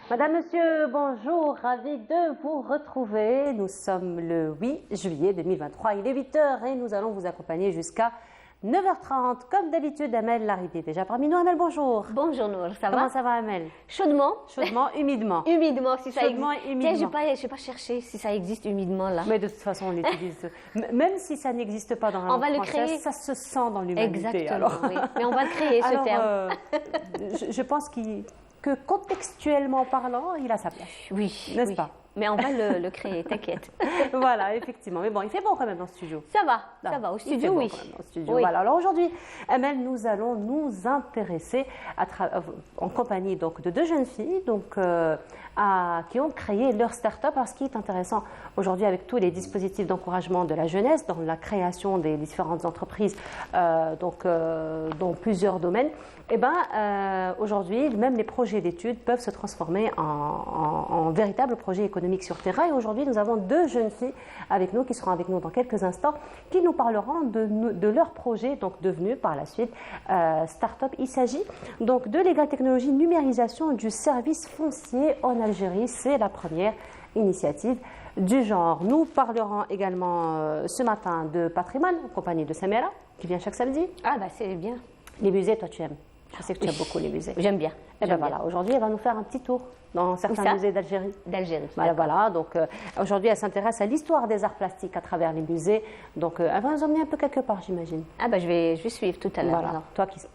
Madame, Monsieur, bonjour, ravi de vous retrouver. Nous sommes le 8 juillet 2023, il est 8 heures et nous allons vous accompagner jusqu'à 9h30. Comme d'habitude, Amel Laridi est déjà parmi nous. Amel, bonjour. Bonjour Nour, ça va? Comment ça va, Amel? Chaudement. Chaudement, humidement. Humidement, si ça Chaudement, existe. humidement. Tiens, je n'ai pas cherché si ça existe humidement là. Mais de toute façon, on l'utilise. Même si ça n'existe pas dans la On va langue le française, créer. ça se sent dans l'humanité. Exactement, oui. Mais on va le créer, ce Alors, terme. je pense que contextuellement parlant, il a sa place. Oui, N'est-ce oui. pas? Mais on va le créer, t'inquiète. Voilà, effectivement. Mais bon, il fait bon quand même dans le studio. Ça va, Non, ça va. Au il fait studio, bon oui. quand même dans le studio. Oui. Voilà. Alors aujourd'hui, Amel, nous allons nous intéresser en compagnie donc de deux jeunes filles qui ont créé leur start-up. Alors, ce qui est intéressant aujourd'hui avec tous les dispositifs d'encouragement de la jeunesse dans la création des différentes entreprises dans plusieurs domaines, aujourd'hui, même les projets d'études peuvent se transformer en véritables projets économiques sur terrain. Et aujourd'hui, nous avons deux jeunes filles avec nous qui seront avec nous dans quelques instants, qui nous parleront de leur projet, donc devenu par la suite start-up. Il s'agit donc de l'égale technologie numérisation du service foncier en Algérie. C'est la première initiative du genre. Nous parlerons également ce matin de patrimoine en compagnie de Samira, qui vient chaque samedi. Ah bah c'est bien. Les musées, toi tu aimes. Je sais que tu aimes beaucoup les musées. J'aime bien. Et bien voilà, aujourd'hui elle va nous faire un petit tour dans certains musées d'Algérie. D'Algérie. Voilà, donc aujourd'hui elle s'intéresse à l'histoire des arts plastiques à travers les musées. Donc elle va nous emmener un peu quelque part, j'imagine. Ah bah je vais suivre tout à l'heure. Voilà,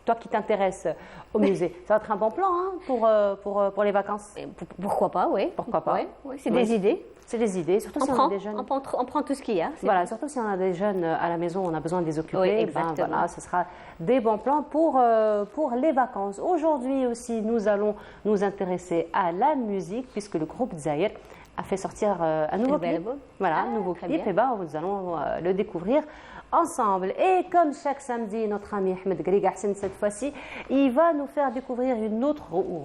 toi qui t'intéresses au musée, ça va être un bon plan hein, pour les vacances. Pourquoi pas, oui. Pourquoi pas. Oui, c'est des idées. C'est des idées, surtout si on a des jeunes. On prend tout ce qu'il y a. Voilà, surtout si on a des jeunes à la maison, on a besoin de les occuper. Oui, exactement. Voilà, ce sera des bons plans pour les vacances. Aujourd'hui aussi, nous allons nous intéresser à la musique, puisque le groupe Zahir a fait sortir un nouveau clip. Voilà, un nouveau clip. Et nous allons le découvrir ensemble. Et comme chaque samedi, notre ami Ahmed Grigassen, cette fois-ci, il va nous faire découvrir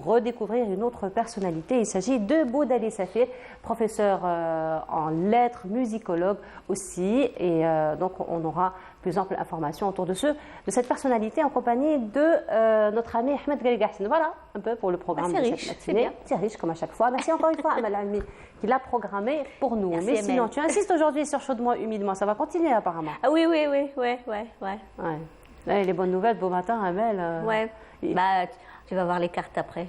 redécouvrir une autre personnalité. Il s'agit de Boudali Safir, professeur en lettres, musicologue aussi. Et donc, on aura plus ample information autour de cette personnalité en compagnie de notre ami Ahmed Grigassen. Voilà, un peu pour le programme de cette matinée. C'est riche, comme à chaque fois. Merci encore une fois, Amal Almi, qui l'a programmé pour nous. Merci, mais sinon, tu insistes aujourd'hui sur chaudement, humidement. Ça va continuer apparemment. Ah oui. Ouais. Les bonnes nouvelles, beau matin, Amel. Ouais. Bah, tu vas voir les cartes après.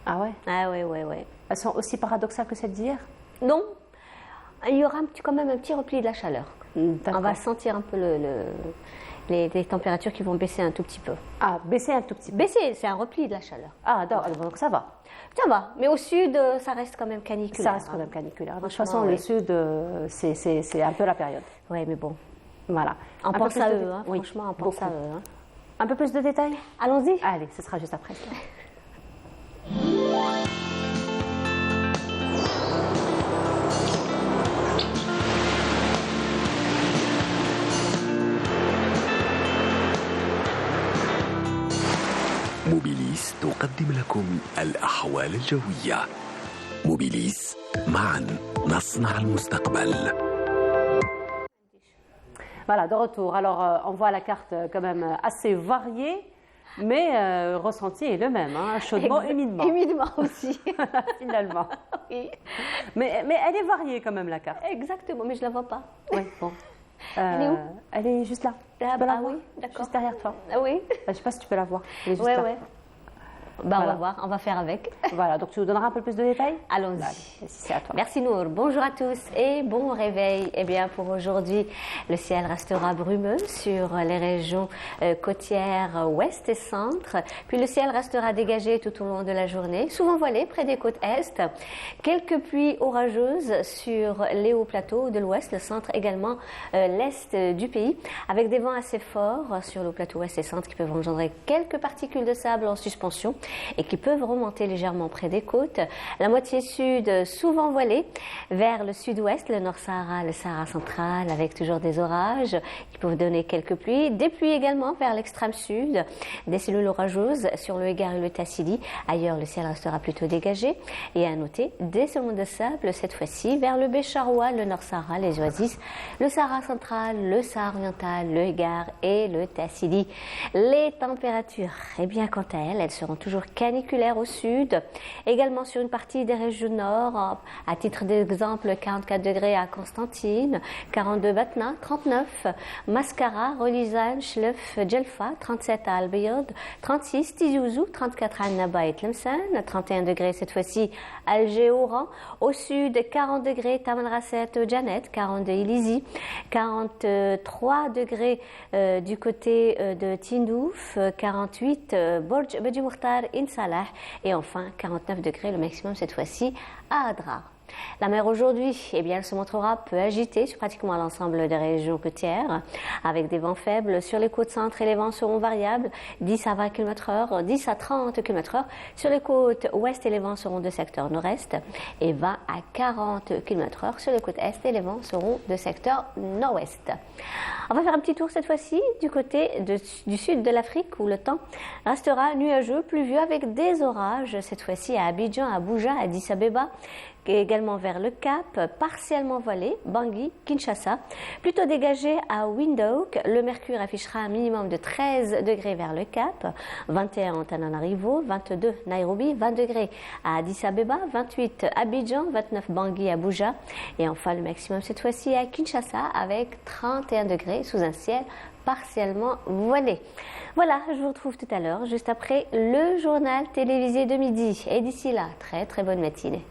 Ah ouais? Ah ouais. Elles sont aussi paradoxales que celles d'hier? Non. Il y aura quand même un petit repli de la chaleur. On va sentir un peu les températures qui vont baisser un tout petit peu. Ah, baisser un tout petit peu. Baisser, c'est un repli de la chaleur. Ah, donc ça va. Ça va, mais au sud, ça reste quand même caniculaire. Ça reste quand même caniculaire. De toute façon, le sud, c'est un peu la période. Oui, mais bon. Voilà. On pense à eux, hein, franchement, on pense à eux. Hein. Un peu plus de détails? Allons-y. Allez, ce sera juste après. موبيليس تقدم لكم الأحوال الجوية. موبيليس، معا نصنع المستقبل. Voilà, de retour. Alors, on voit la carte quand même assez variée, mais ressenti est le même, hein, chaudement, humidement. Humidement aussi. Finalement. Oui. Mais elle est variée quand même, la carte. Exactement, mais je ne la vois pas. Oui, bon. Elle est où? Elle est juste là. Ah, tu peux la oui, voir? d'accord. Juste derrière toi. Ah oui. Je ne sais pas si tu peux la voir. Elle est juste là. Bah, voilà. On va voir, on va faire avec. Voilà, donc tu nous donneras un peu plus de détails? Allons-y. C'est à toi. Merci Nour. Bonjour à tous et bon réveil. Eh bien, pour aujourd'hui, le ciel restera brumeux sur les régions côtières ouest et centre. Puis le ciel restera dégagé tout au long de la journée, souvent voilé près des côtes est. Quelques pluies orageuses sur les hauts plateaux de l'ouest, le centre également, l'est du pays, avec des vents assez forts sur le plateau ouest et centre qui peuvent engendrer quelques particules de sable en suspension et qui peuvent remonter légèrement près des côtes. La moitié sud souvent voilée vers le sud-ouest, le Nord-Sahara, le Sahara central avec toujours des orages qui peuvent donner quelques pluies. Des pluies également vers l'extrême sud, des cellules orageuses sur le Hégard et le Tassili. Ailleurs, le ciel restera plutôt dégagé. Et à noter, des secondes de sable cette fois-ci vers le Bécharoua, le Nord-Sahara, les Oasis, le Sahara central, le Sahara oriental, le Hégard et le Tassili. Les températures, eh bien, quant à elles seront toujours toujours caniculaire au sud. Également sur une partie des régions nord, à titre d'exemple, 44 degrés à Constantine, 42 Batna, 39 Mascara, Relizane, Chlef, Djelfa, 37 à Al-Bayad, 36 Tizi Ouzou, 34 à Annaba et Tlemcen, 31 degrés cette fois-ci Alger, Oran. Au sud, 40 degrés Tamanrasset, Janet, 42 Ilizi, 43 degrés du côté de Tindouf, 48 Borj Bedi Mokhtar, Insalah et enfin 49 degrés le maximum cette fois-ci à Adrar. La mer aujourd'hui, eh bien, elle se montrera peu agitée sur pratiquement l'ensemble des régions côtières, avec des vents faibles sur les côtes centres et les vents seront variables, 10 à 20 km/h, 10 à 30 km/h. Sur les côtes ouest et les vents seront de secteur nord-est et 20 à 40 km/h sur les côtes est et les vents seront de secteur nord-ouest. On va faire un petit tour cette fois-ci du côté du sud de l'Afrique où le temps restera nuageux, pluvieux avec des orages, cette fois-ci à Abidjan, à Abuja, à Addis Abeba, également vers le Cap, partiellement voilé, Bangui, Kinshasa, plutôt dégagé à Windhoek. Le mercure affichera un minimum de 13 degrés vers le Cap, 21 à Antananarivo, 22 Nairobi, 20 degrés à Addis Abeba, 28 Abidjan, 29 Bangui, Abuja et enfin le maximum cette fois-ci à Kinshasa avec 31 degrés sous un ciel partiellement voilé. Voilà, je vous retrouve tout à l'heure, juste après le journal télévisé de midi. Et d'ici là, très très bonne matinée.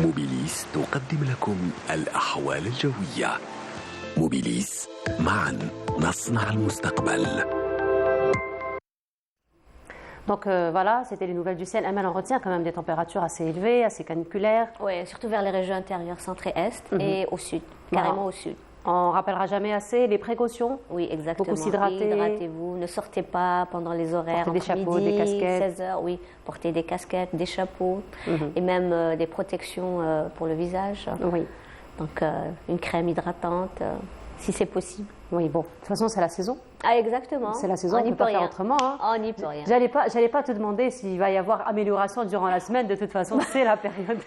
موبيليس تقدم لكم الأحوال الجوية. موبيليس، معا نصنع المستقبل. Donc voilà, c'était les nouvelles du ciel. Amel, on retient quand même des températures assez élevées, assez caniculaires. Oui, surtout vers les régions intérieures, centre et est, et au sud, carrément au sud. On rappellera jamais assez les précautions. Oui, exactement. Beaucoup s'hydrater. Hydratez-vous, ne sortez pas pendant les horaires. Portez des chapeaux, midi, des casquettes. 16h, oui. Portez des casquettes, des chapeaux et même des protections pour le visage. Oui. Donc une crème hydratante, si c'est possible. Oui, bon, de toute façon, c'est la saison. Ah, exactement. C'est la saison, on ne peut pas faire autrement. Hein. On n'y peut rien. J'allais pas te demander s'il va y avoir amélioration durant la semaine. De toute façon, c'est la période.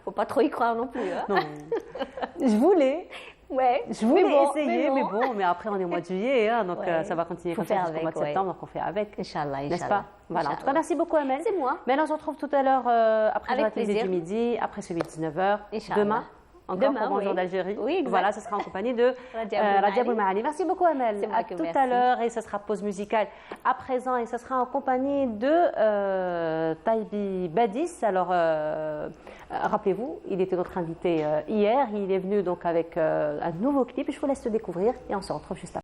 Faut pas trop y croire non plus. Hein. Non. Je voulais. Ouais. Je voulais essayer, mais après, on est au mois de juillet, hein, donc ça va continuer comme ça jusqu'au mois de septembre, donc on fait avec. Inch'Allah, n'est-ce pas? Voilà. En tout cas, merci beaucoup, Amel. C'est moi. Mais là, on se retrouve tout à l'heure après le télévisé du midi, après celui de 19h. Demain. Encore pour Bonjour d'Algérie. Oui, exact. Voilà, ce sera en compagnie de Radia Boulmahali. Merci beaucoup, Amel. À tout à l'heure, et ce sera pause musicale à présent, et ce sera en compagnie de Taibi Badis. Alors, rappelez-vous, il était notre invité hier. Il est venu donc avec un nouveau clip. Je vous laisse le découvrir et on se retrouve juste après.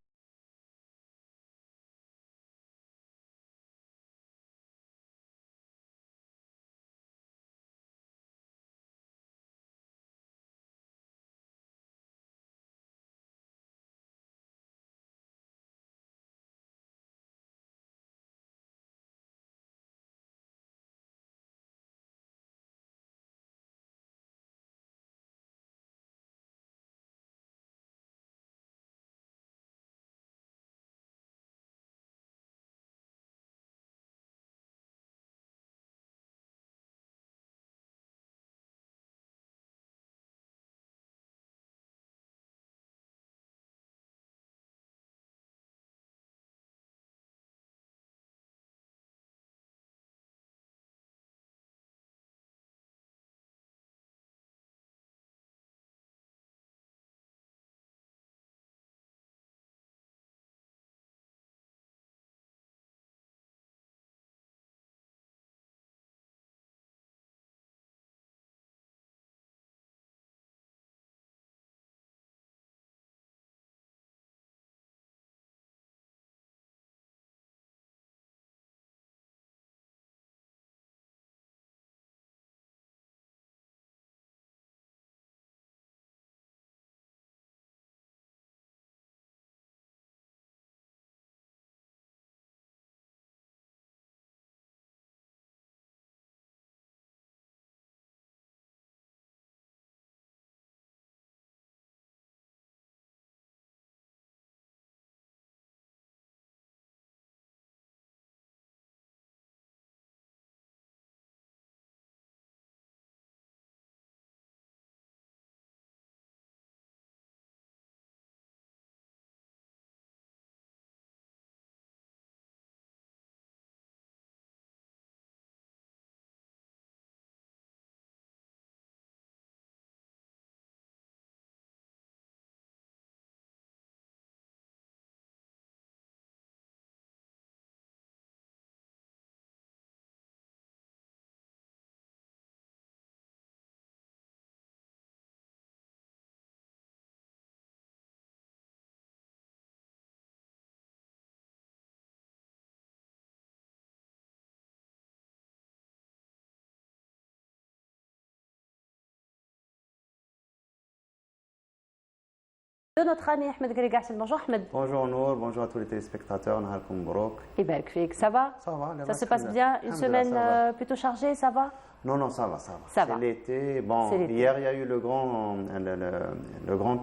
de notre ami Ahmed Grigatin. Bonjour Ahmed. Bonjour Nour, bonjour à tous les téléspectateurs. Nahalkoum Mabrouk. Ibarak fik. Ça va? Ça va. Ça se passe bien? Une semaine plutôt chargée, ça va? Non, ça va. Ça va. C'est l'été. Bon, hier, il y a eu le grand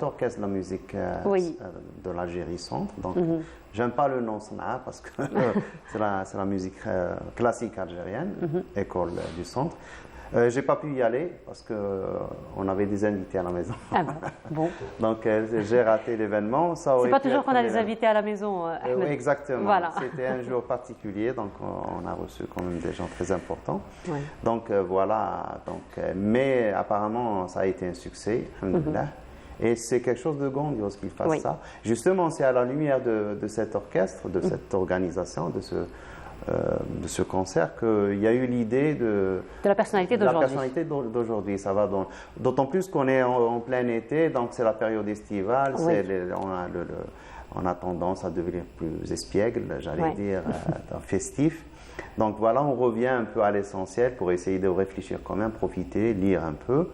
orchestre de la musique de l'Algérie Centre. Donc, j'aime pas le nom Sanaa parce que c'est la musique classique algérienne, école du Centre. J'ai pas pu y aller parce qu'on avait des invités à la maison. Ah bon. Donc j'ai raté l'événement. C'est pas toujours qu'on a des invités à la maison, Ahmed. Oui, exactement. Voilà. C'était un jour particulier, donc on a reçu quand même des gens très importants. Oui. Donc voilà. Mais apparemment, ça a été un succès, alhamdoulilah. Et c'est quelque chose de grandiose qu'il fasse ça. Justement, c'est à la lumière de cet orchestre, de cette organisation, de ce concert qu'il y a eu l'idée de la personnalité d'aujourd'hui. Ça va d'autant plus qu'on est en plein été, donc c'est la période estivale, on a tendance à devenir plus espiègle, j'allais dire, festif. Donc voilà, on revient un peu à l'essentiel pour essayer de réfléchir quand même, profiter, lire un peu.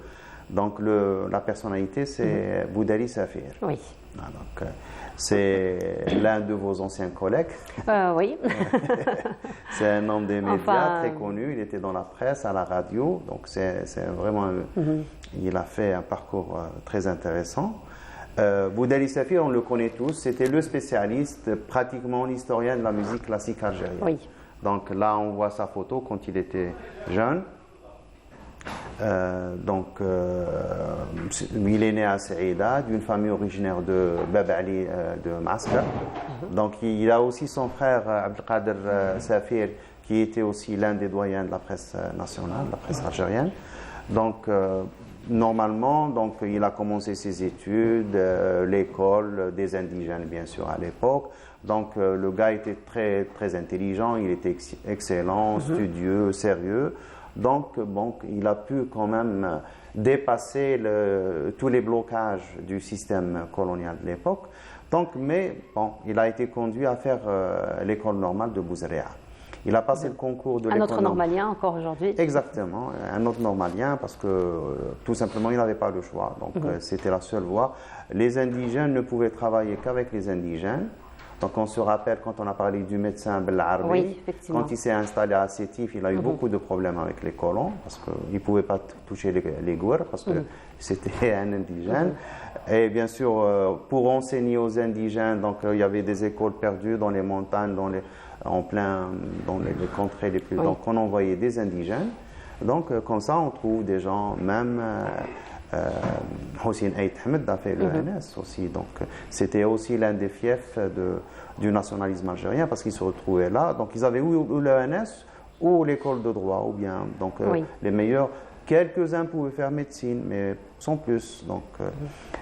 Donc la personnalité, c'est Boudali Safir. Oui. Donc, c'est l'un de vos anciens collègues. Oui. C'est un homme des médias très connu. Il était dans la presse, à la radio. Donc c'est vraiment. Il a fait un parcours très intéressant. Boudali Safir, on le connaît tous. C'était le spécialiste, pratiquement l'historien de la musique classique algérienne. Oui. Donc là, on voit sa photo quand il était jeune. Il est né à Saïda, d'une famille originaire de Bab Ali de Maskar. Donc il a aussi son frère Abdelkader Safir, qui était aussi l'un des doyens de la presse nationale, de la presse algérienne. Donc normalement, il a commencé ses études, l'école des indigènes bien sûr à l'époque. Donc le gars était très très intelligent, il était excellent, studieux, sérieux. Donc, il a pu quand même dépasser tous les blocages du système colonial de l'époque. Mais il a été conduit à faire l'école normale de Bouzréa. Il a passé le concours de l'école. Un autre normalien encore aujourd'hui. Exactement, un autre normalien parce que tout simplement il n'avait pas le choix. Donc c'était la seule voie. Les indigènes ne pouvaient travailler qu'avec les indigènes. Donc on se rappelle quand on a parlé du médecin Belarbi, quand il s'est installé à Sétif, il a eu beaucoup de problèmes avec les colons parce qu'il ne pouvait pas toucher les gourds parce que c'était un indigène. Et bien sûr, pour enseigner aux indigènes, il y avait des écoles perdues dans les montagnes, dans les contrées les plus. Donc on envoyait des indigènes. Donc comme ça, on trouve des gens même. Hossein Aït Ahmed a fait l'ENS aussi, donc c'était aussi l'un des fiefs du nationalisme algérien parce qu'ils se retrouvaient là. Donc ils avaient ou l'ENS ou l'école de droit, ou bien les meilleurs. Quelques-uns pouvaient faire médecine, mais sans plus. Donc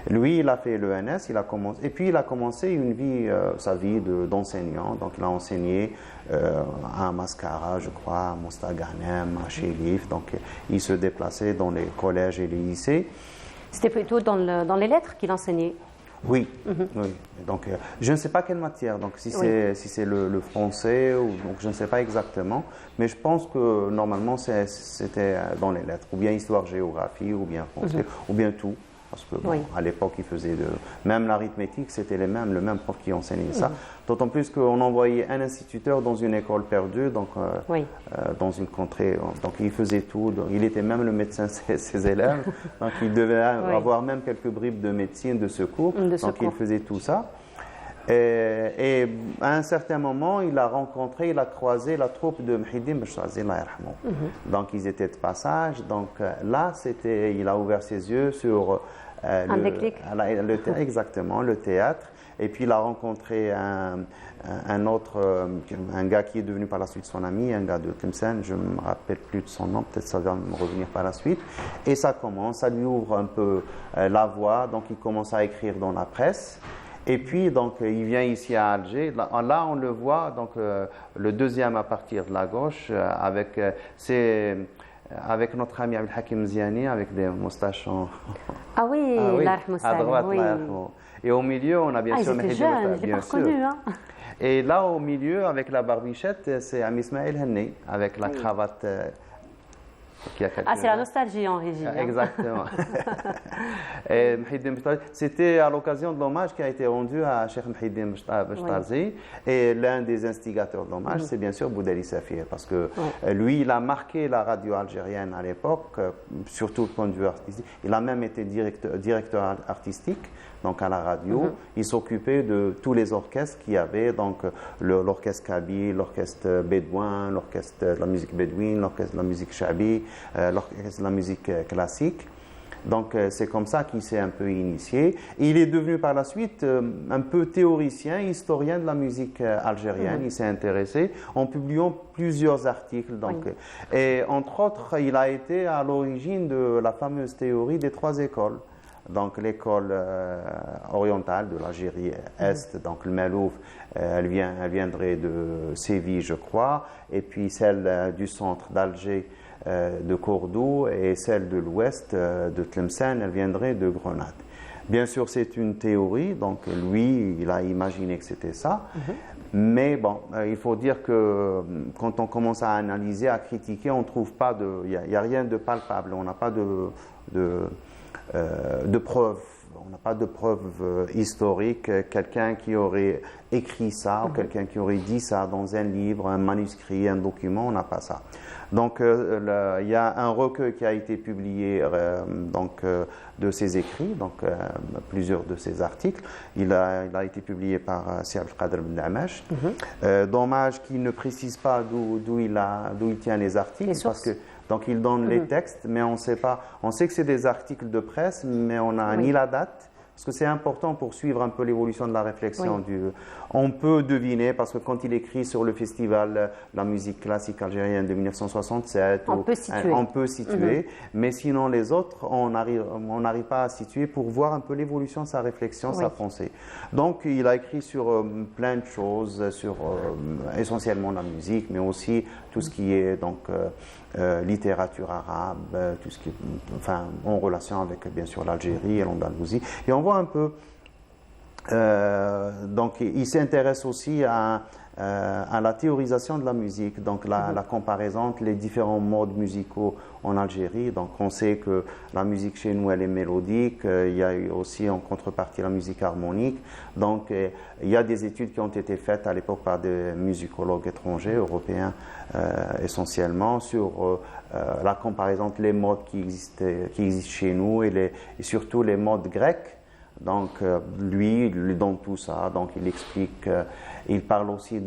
lui, il a fait l'ENS, et puis il a commencé sa vie d'enseignant. Donc il a enseigné à Mascara, je crois, à Mostaganem, à Chélif. Donc il se déplaçait dans les collèges et les lycées. C'était plutôt dans les lettres qu'il enseignait. Oui. Donc je ne sais pas quelle matière, donc si c'est le français, donc je ne sais pas exactement, mais je pense que normalement c'était dans les lettres, ou bien histoire-géographie, ou bien français, ou bien tout. Parce que à l'époque, il faisait même l'arithmétique, c'était le même prof qui enseignait ça. D'autant plus qu'on envoyait un instituteur dans une école perdue, donc dans une contrée. Donc il faisait tout. Donc, il était même le médecin de ses élèves. Donc il devait avoir même quelques bribes de médecine, de secours. Donc il faisait tout ça. Et à un certain moment, il a croisé la troupe de Mhidin Bechrazi, donc ils étaient de passage. Donc là, il a ouvert ses yeux sur exactement, le théâtre. Et puis il a rencontré un gars qui est devenu par la suite son ami, un gars de Tlemcen, je ne me rappelle plus de son nom, peut-être ça va me revenir par la suite. Et ça lui ouvre un peu la voie, donc il commence à écrire dans la presse. Et puis, donc, il vient ici à Alger. Là, on le voit, donc, le deuxième à partir de la gauche, avec notre ami Abdel Hakim Ziani, avec des moustaches à droite, et au milieu, on a bien sûr Mehdi Bouteflika, bien sûr. Et là, au milieu, avec la barbichette, c'est Ami Ismaël Henni, avec la cravate c'est la nostalgie en régie. Exactement. Et Mouhidine Bechtarzi, c'était à l'occasion de l'hommage qui a été rendu à Cheikh Mouhidine Bechtarzi. Et l'un des instigateurs de l'hommage, c'est bien sûr Boudali Safir, parce que lui, il a marqué la radio algérienne à l'époque, surtout du point de vue artistique. Il a même été directeur artistique. Donc à la radio, il s'occupait de tous les orchestres qu'il y avait, donc l'orchestre kabyle, l'orchestre bédouin, l'orchestre de la musique bédouine, l'orchestre de la musique chabi, l'orchestre de la musique classique. Donc c'est comme ça qu'il s'est un peu initié. Il est devenu par la suite un peu théoricien, historien de la musique algérienne. Il s'est intéressé en publiant plusieurs articles. Donc, et entre autres, il a été à l'origine de la fameuse théorie des 3 écoles. Donc l'école orientale de l'Algérie Est, donc le Malouf, elle viendrait de Séville, je crois, et puis celle du centre d'Alger, de Cordoue, et celle de l'Ouest, de Tlemcen, elle viendrait de Grenade. Bien sûr, c'est une théorie, donc lui, il a imaginé que c'était ça. Mais bon, il faut dire que quand on commence à analyser, à critiquer, on ne trouve pas il n'y a rien de palpable, on n'a pas de preuves. On n'a pas de preuves historiques, quelqu'un qui aurait écrit ça ou quelqu'un qui aurait dit ça dans un livre, un manuscrit, un document, on n'a pas ça. Donc il y a un recueil qui a été publié de ses écrits, donc plusieurs de ses articles. Il a été publié par Si Abdel Qader Ben Amash. Dommage qu'il ne précise pas d'où il tient les articles, parce que donc il donne les textes, mais on ne sait pas. On sait que c'est des articles de presse, mais on n'a ni la date, parce que c'est important pour suivre un peu l'évolution de la réflexion. On peut deviner, parce que quand il écrit sur le festival la musique classique algérienne de 1967, on peut situer, mais sinon les autres, on n'arrive pas à situer pour voir un peu l'évolution de sa réflexion, sa pensée. Donc il a écrit sur plein de choses, sur essentiellement la musique, mais aussi tout ce qui est littérature arabe, tout ce qui est en relation avec bien sûr l'Algérie et l'Andalousie. Et on voit un peu, donc il s'intéresse aussi à la théorisation de la musique, donc la comparaison entre les différents modes musicaux en Algérie. Donc on sait que la musique chez nous elle est mélodique, il y a eu aussi en contrepartie la musique harmonique. Donc il y a des études qui ont été faites à l'époque par des musicologues étrangers, européens essentiellement, sur la comparaison entre les modes qui existent chez nous et surtout les modes grecs. Donc lui, il donne tout ça, donc il explique, il parle aussi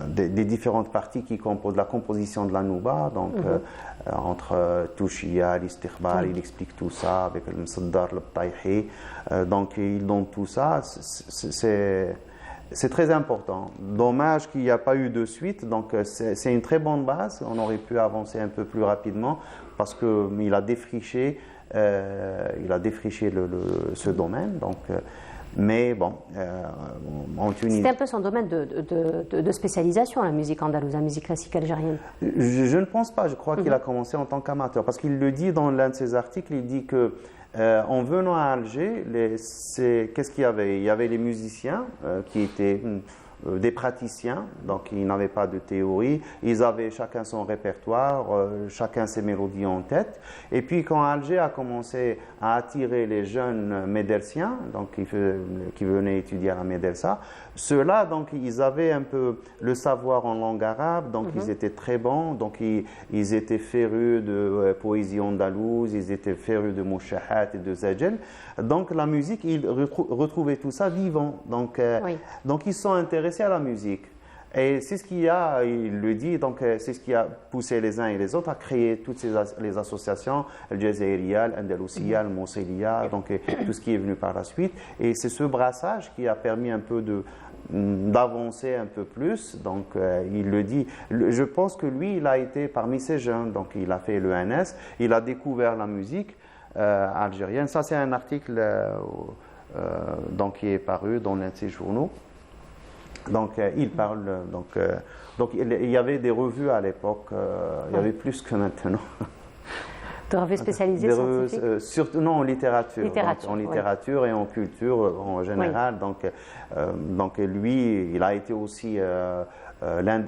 des différentes parties qui composent la composition de la nouba, donc entre Touchia, l'Istikhbar, il explique tout ça avec le Msaddar, le Tayhi, donc il donne tout ça, c'est très important. Dommage qu'il n'y a pas eu de suite, donc c'est une très bonne base, on aurait pu avancer un peu plus rapidement parce qu'il a défriché ce domaine, donc, mais bon, en Tunisie... C'était un peu son domaine de spécialisation, la musique andalouse, la musique classique algérienne. Je ne pense pas, je crois qu'il a commencé en tant qu'amateur, parce qu'il le dit dans l'un de ses articles, il dit que en venant à Alger, qu'est-ce qu'il y avait? Il y avait les musiciens qui étaient... des praticiens, donc ils n'avaient pas de théorie, ils avaient chacun son répertoire, chacun ses mélodies en tête. Et puis quand Alger a commencé à attirer les jeunes médelsiens, donc qui venaient étudier à la Médelsa, ceux-là, donc ils avaient un peu le savoir en langue arabe, donc ils étaient très bons, donc ils étaient férus de poésie andalouse, ils étaient férus de mouchahat et de zajel. Donc la musique, ils retrouvaient tout ça vivant, donc ils sont intéressés à la musique. Et c'est ce qui a, il le dit, donc c'est ce qui a poussé les uns et les autres à créer toutes les associations, le Jazairiya, l'Andalousia, le Mousselia, donc tout ce qui est venu par la suite. Et c'est ce brassage qui a permis un peu d'avancer un peu plus. Donc il le dit. Je pense que lui, il a été parmi ces jeunes, donc il a fait l'ENS, il a découvert la musique algérienne. Ça, c'est un article donc, qui est paru dans l'un de ses journaux. Donc il parle, donc il y avait des revues à l'époque, il y avait plus que maintenant. De revues spécialisées scientifiques surtout, non, en littérature. Littérature, Donc, en littérature et en culture en général. Donc, lui, il a été aussi l'un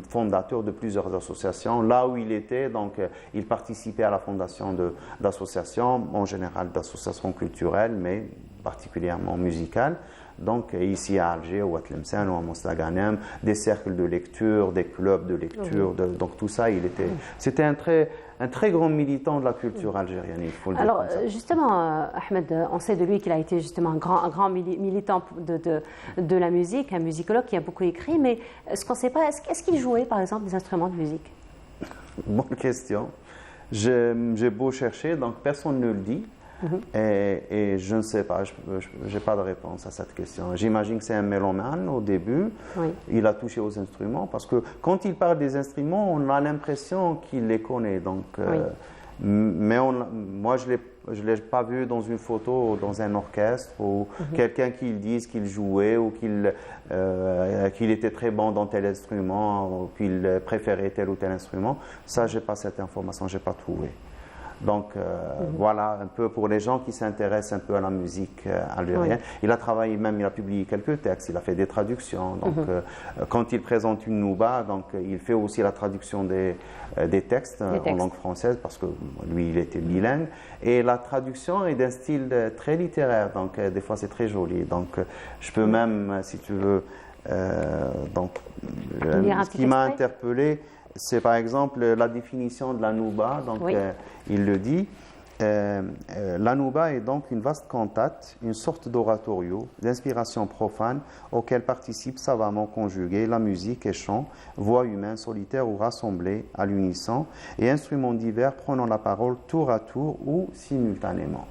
fondateur de plusieurs associations. Là où il était, donc, il participait à la fondation d'associations, en général d'associations culturelles, mais particulièrement musicales. Donc ici à Alger, ou à Tlemcen, ou à Mostaganem, des cercles de lecture, des clubs de lecture, donc tout ça, c'était un très grand militant de la culture algérienne, il faut le dire. Alors justement, Ahmed, on sait de lui qu'il a été justement un grand militant de la musique, un musicologue qui a beaucoup écrit, mais ce qu'on ne sait pas, est-ce qu'il jouait par exemple des instruments de musique? Bonne question. J'ai beau chercher, donc personne ne le dit. Et je ne sais pas, je n'ai pas de réponse à cette question. J'imagine que c'est un mélomane au début. Oui. Il a touché aux instruments parce que quand il parle des instruments, on a l'impression qu'il les connaît. Donc, oui. Mais moi, je ne l'ai pas vu dans une photo, dans un orchestre, ou quelqu'un qui dise qu'il jouait ou qu'il était très bon dans tel instrument ou qu'il préférait tel ou tel instrument. Ça, je n'ai pas cette information, je n'ai pas trouvé. Donc voilà un peu pour les gens qui s'intéressent un peu à la musique algérienne. Oui. Il a travaillé même, il a publié quelques textes, il a fait des traductions. Donc quand il présente une nouba, donc il fait aussi la traduction des textes en langue française parce que lui il était bilingue. Et la traduction est d'un style très littéraire, donc des fois c'est très joli. Donc je peux même, si tu veux, ce qui m'a interpellé, c'est par exemple la définition de la nouba. Donc, oui. Il le dit. La nouba est donc une vaste cantate, une sorte d'oratorio, d'inspiration profane, auquel participent savamment conjugués la musique et chant, voix humaine, solitaire ou rassemblée à l'unisson, et instruments divers prenant la parole tour à tour ou simultanément.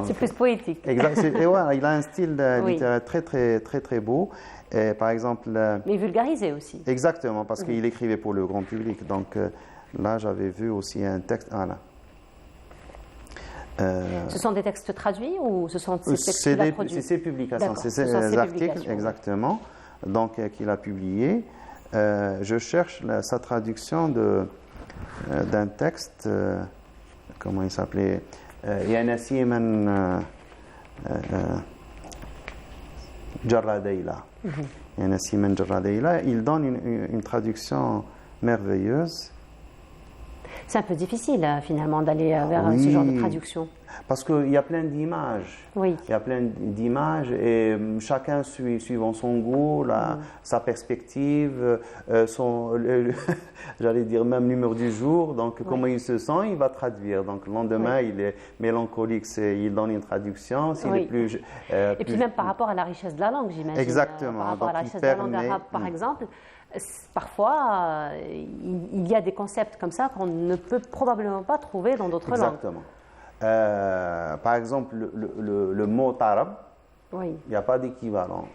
C'est plus poétique. Exact. Et ouais, il a un style littéraire très beau. Et par exemple, mais vulgarisé aussi. Exactement, parce qu'il écrivait pour le grand public. Donc là, j'avais vu aussi un texte. Voilà. Ce sont des textes traduits ou ce sont ces textes qu'il a produits? C'est ses publications, c'est ses articles, exactement, donc qu'il a publiés. Je cherche sa traduction d'un texte, comment il s'appelait, Yana Siman Jarradeila. Il donne une traduction merveilleuse. C'est un peu difficile finalement d'aller vers ce genre de traduction. Parce qu'il y a plein d'images. Oui. Il y a plein d'images et chacun suivant son goût, sa perspective, j'allais dire même l'humeur du jour. Donc comment il se sent, il va traduire. Donc le lendemain, il est mélancolique, il donne une traduction. S'il est plus, et puis même par rapport à la richesse de la langue, j'imagine. Exactement. Par rapport à la richesse de la langue arabe, par exemple. Parfois, il y a des concepts comme ça qu'on ne peut probablement pas trouver dans d'autres langues. Exactement. Par exemple, le mot tarab, il n'y a pas d'équivalent.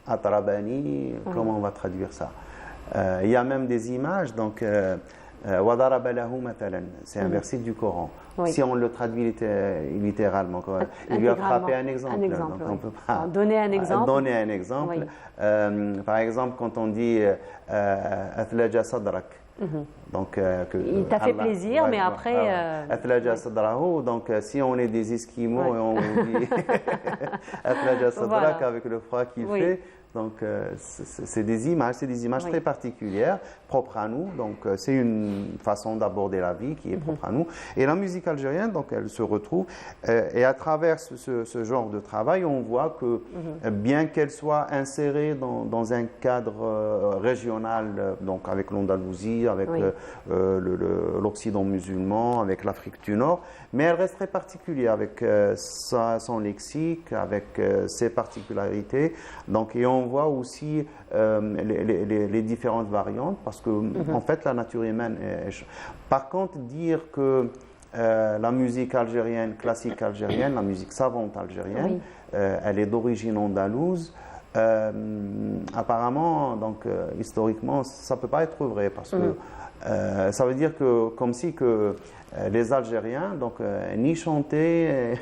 Atarabani, comment on va traduire ça? Il y a même des images, donc c'est un verset du Coran. Oui. Si on le traduit littéralement, il lui a frappé un exemple. Donc on peut pas donner un exemple. Donner un exemple. Oui. Par exemple, quand on dit Athleja Sadrak. Donc, il t'a fait plaisir, mais après. Athleja Sadrahu, donc si on est des Esquimaux et on vous dit Athleja Sadrak avec le froid qu'il fait. Donc, c'est des images très particulières, propres à nous. Donc, c'est une façon d'aborder la vie qui est propre à nous. Et la musique algérienne, donc, elle se retrouve. Et à travers ce genre de travail, on voit que, bien qu'elle soit insérée dans un cadre régional, donc avec l'Andalousie, avec l'Occident musulman, avec l'Afrique du Nord, mais elle reste très particulière avec son lexique, avec ses particularités. Donc, et on voit aussi les différentes variantes parce que en fait la nature humaine par contre dire que la musique algérienne, classique algérienne, la musique savante algérienne, elle est d'origine andalouse, apparemment, donc historiquement ça ne peut pas être vrai parce que ça veut dire que comme si que les Algériens, donc ni chantaient,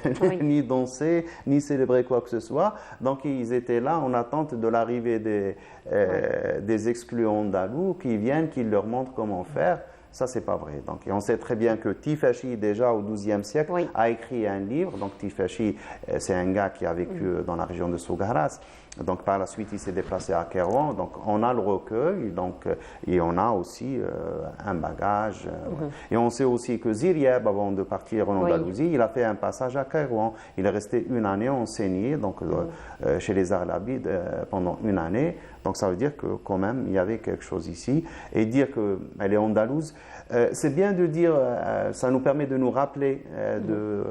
ni dansaient, ni célébraient quoi que ce soit. Donc ils étaient là en attente de l'arrivée des exclus andalous qui viennent, qui leur montrent comment faire. Ça, c'est pas vrai. Donc, et on sait très bien que Tifashi, déjà au XIIe siècle, a écrit un livre. Donc, Tifashi, c'est un gars qui a vécu dans la région de Sougaras. Donc, par la suite, il s'est déplacé à Kairouan. Donc, on a le recueil, donc, et on a aussi un bagage. Et on sait aussi que Ziryab, avant de partir en Andalousie, il a fait un passage à Kairouan. Il est resté une année enseigné donc, chez les Arlabides pendant une année. Donc, ça veut dire que quand même, il y avait quelque chose ici. Et dire qu'elle est andalouse, c'est bien de dire, ça nous permet de nous rappeler de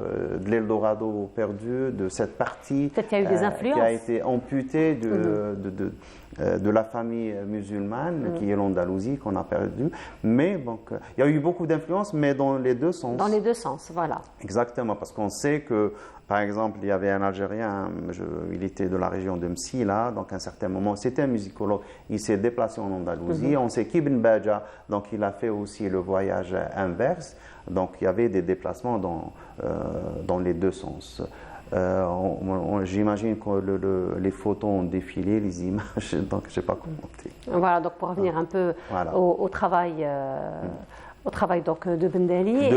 l'Eldorado perdu, de cette partie qu'il y a eu des influences. Qui a été amputée de la famille musulmane, qui est l'Andalousie, qu'on a perdue. Mais donc, il y a eu beaucoup d'influences, mais dans les deux sens. Dans les deux sens, voilà. Exactement, parce qu'on sait que, par exemple, il y avait un Algérien, il était de la région de Msila, donc à un certain moment, c'était un musicologue, il s'est déplacé en Andalousie. On sait qu'Ibn Baja, donc il a fait aussi le voyage inverse, donc il y avait des déplacements dans les deux sens. J'imagine que les photos ont défilé, les images, donc je n'ai pas commenté. Voilà, donc pour revenir un peu au travail. Au travail donc, de Bendali.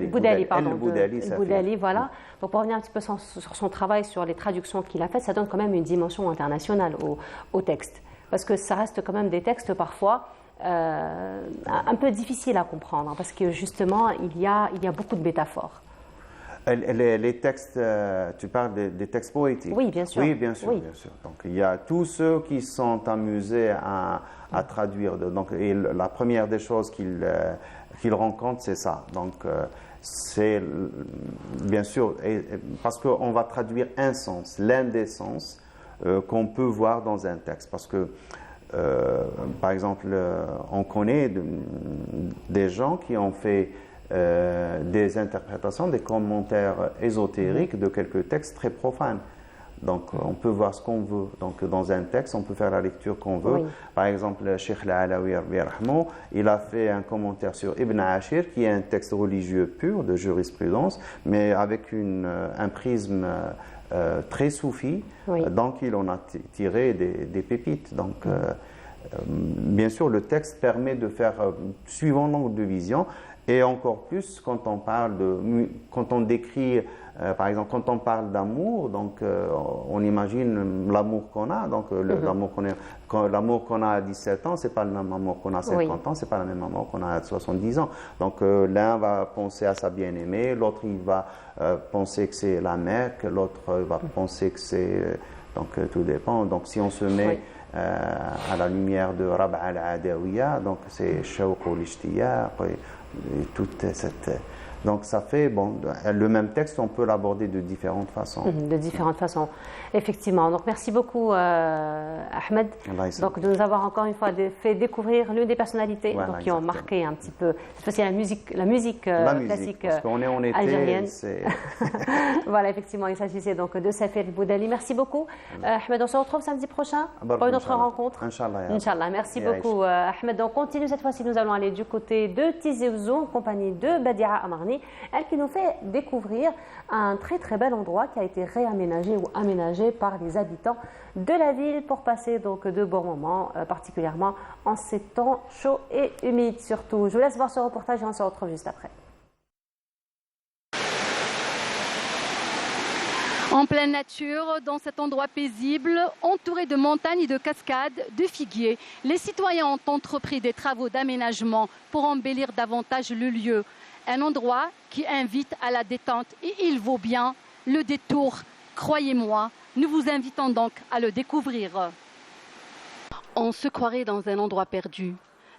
Boudali, voilà. Donc pour revenir un petit peu sur son travail, sur les traductions qu'il a faites, ça donne quand même une dimension internationale au texte. Parce que ça reste quand même des textes parfois un peu difficiles à comprendre, parce que justement, il y a beaucoup de métaphores. Les textes, tu parles des textes poétiques? Oui, bien sûr. Oui, bien sûr, bien sûr. Donc il y a tous ceux qui sont amusés à traduire. Donc, et la première des choses qu'ils rencontrent, c'est ça. Donc c'est bien sûr, parce qu'on va traduire un sens, l'un des sens qu'on peut voir dans un texte. Parce que, par exemple, on connaît des gens qui ont fait des interprétations, des commentaires ésotériques de quelques textes très profanes. Donc, on peut voir ce qu'on veut. Donc, dans un texte, on peut faire la lecture qu'on veut. Par exemple, Cheikh Al-Alawi, il a fait un commentaire sur Ibn Ashir, qui est un texte religieux pur de jurisprudence, mais avec un prisme très soufi. Donc, il en a tiré des pépites. Donc, bien sûr, le texte permet de faire, suivant l'angle de vision, et encore plus quand on décrit, par exemple, quand on parle d'amour, donc on imagine l'amour qu'on a. Donc l'amour qu'on a à 17 ans, c'est pas le même amour qu'on a à 50 ans, c'est pas le même amour qu'on a à 70 ans. Donc l'un va penser à sa bien-aimée, l'autre il va penser que c'est la Mecque, l'autre va penser que c'est donc tout dépend. Donc si on se met à la lumière de Rab' al-Adawiya, donc c'est Shawq al-Ishtiyaq et toute cette. Donc ça fait, le même texte, on peut l'aborder de différentes façons. De différentes façons, effectivement. Donc merci beaucoup Ahmed donc, de nous avoir encore une fois fait découvrir l'une des personnalités qui ont marqué un petit peu, cette fois-ci la musique classique parce qu'on est en été, algérienne. Voilà, effectivement, il s'agissait donc de Safir Boudali. Merci beaucoup Ahmed, on se retrouve samedi prochain pour une autre rencontre. Inch'Allah. Merci beaucoup Ahmed. On continue cette fois-ci, nous allons aller du côté de Tizi Ouzou en compagnie de Badia Amarni, elle qui nous fait découvrir un très très bel endroit qui a été réaménagé ou aménagé par les habitants de la ville pour passer donc de bons moments, particulièrement en ces temps chauds et humides surtout. Je vous laisse voir ce reportage et on se retrouve juste après. En pleine nature, dans cet endroit paisible, entouré de montagnes et de cascades, de figuiers, les citoyens ont entrepris des travaux d'aménagement pour embellir davantage le lieu. Un endroit qui invite à la détente et il vaut bien le détour. Croyez-moi, nous vous invitons donc à le découvrir. On se croirait dans un endroit perdu.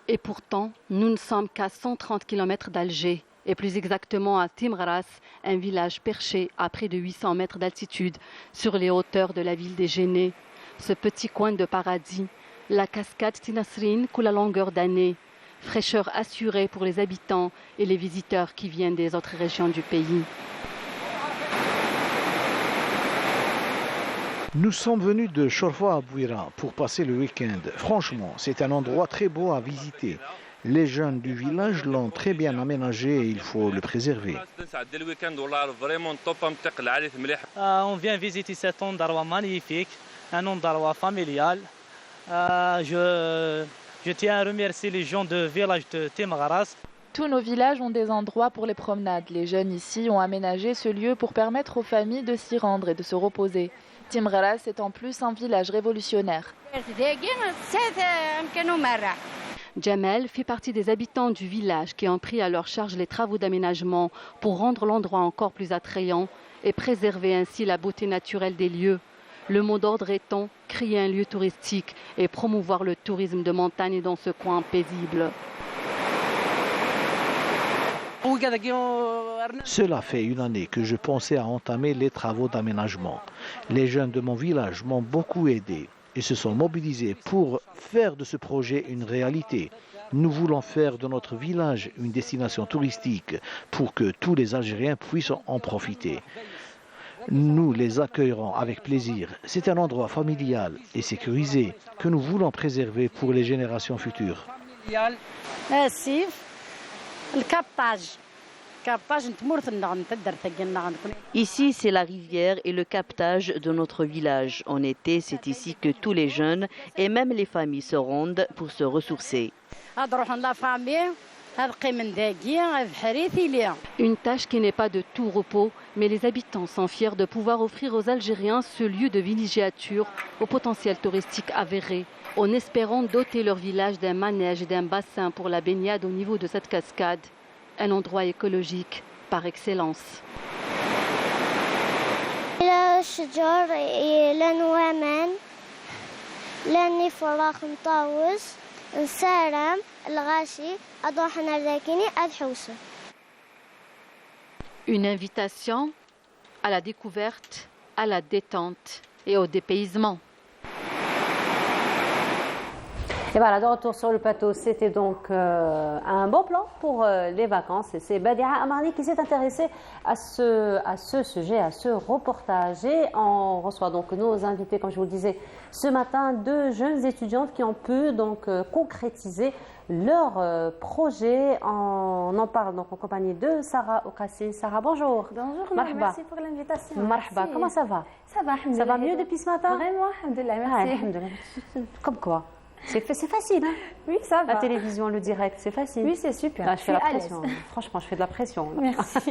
Et pourtant, nous ne sommes qu'à 130 km d'Alger. Et plus exactement à Timras, un village perché à près de 800 mètres d'altitude sur les hauteurs de la ville des Génés. Ce petit coin de paradis, la cascade Tinasrine coule à longueur d'année. Fraîcheur assurée pour les habitants et les visiteurs qui viennent des autres régions du pays. Nous sommes venus de Chorfa à Bouira pour passer le week-end. Franchement, c'est un endroit très beau à visiter. Les jeunes du village l'ont très bien aménagé et il faut le préserver. On vient visiter cet endroit magnifique, un endroit familial. Je tiens à remercier les gens du village de Timras. Tous nos villages ont des endroits pour les promenades. Les jeunes ici ont aménagé ce lieu pour permettre aux familles de s'y rendre et de se reposer. Timreras est en plus un village révolutionnaire. Jamel fait partie des habitants du village qui ont pris à leur charge les travaux d'aménagement pour rendre l'endroit encore plus attrayant et préserver ainsi la beauté naturelle des lieux. Le mot d'ordre étant créer un lieu touristique et promouvoir le tourisme de montagne dans ce coin paisible. Cela fait une année que je pensais à entamer les travaux d'aménagement. Les jeunes de mon village m'ont beaucoup aidé. Ils se sont mobilisés pour faire de ce projet une réalité. Nous voulons faire de notre village une destination touristique pour que tous les Algériens puissent en profiter. Nous les accueillerons avec plaisir. C'est un endroit familial et sécurisé que nous voulons préserver pour les générations futures. Ici, c'est la rivière et le captage de notre village. En été, c'est ici que tous les jeunes et même les familles se rendent pour se ressourcer. Une tâche qui n'est pas de tout repos, mais les habitants sont fiers de pouvoir offrir aux Algériens ce lieu de villégiature au potentiel touristique avéré, en espérant doter leur village d'un manège et d'un bassin pour la baignade au niveau de cette cascade. Un endroit écologique par excellence. Une invitation à la découverte, à la détente et au dépaysement. Et voilà, de retour sur le plateau, c'était donc un bon plan pour les vacances. Et c'est Badia Amarni qui s'est intéressée à ce sujet, à ce reportage. Et on reçoit donc nos invités, comme je vous le disais, ce matin, deux jeunes étudiantes qui ont pu donc concrétiser leur projet. On en parle donc en compagnie de Sarah Okassi. Sarah, bonjour. Bonjour, merci pour l'invitation. Marhaba, comment ça va? Ça va mieux depuis ce matin? Vraiment, alhamdoulilah, merci. Alhamdoulilah. Comme quoi? C'est facile, hein? Oui, ça va. La télévision, le direct, c'est facile. Oui, c'est super. Ah, je fais la pression. Franchement, je fais de la pression. Là. Merci.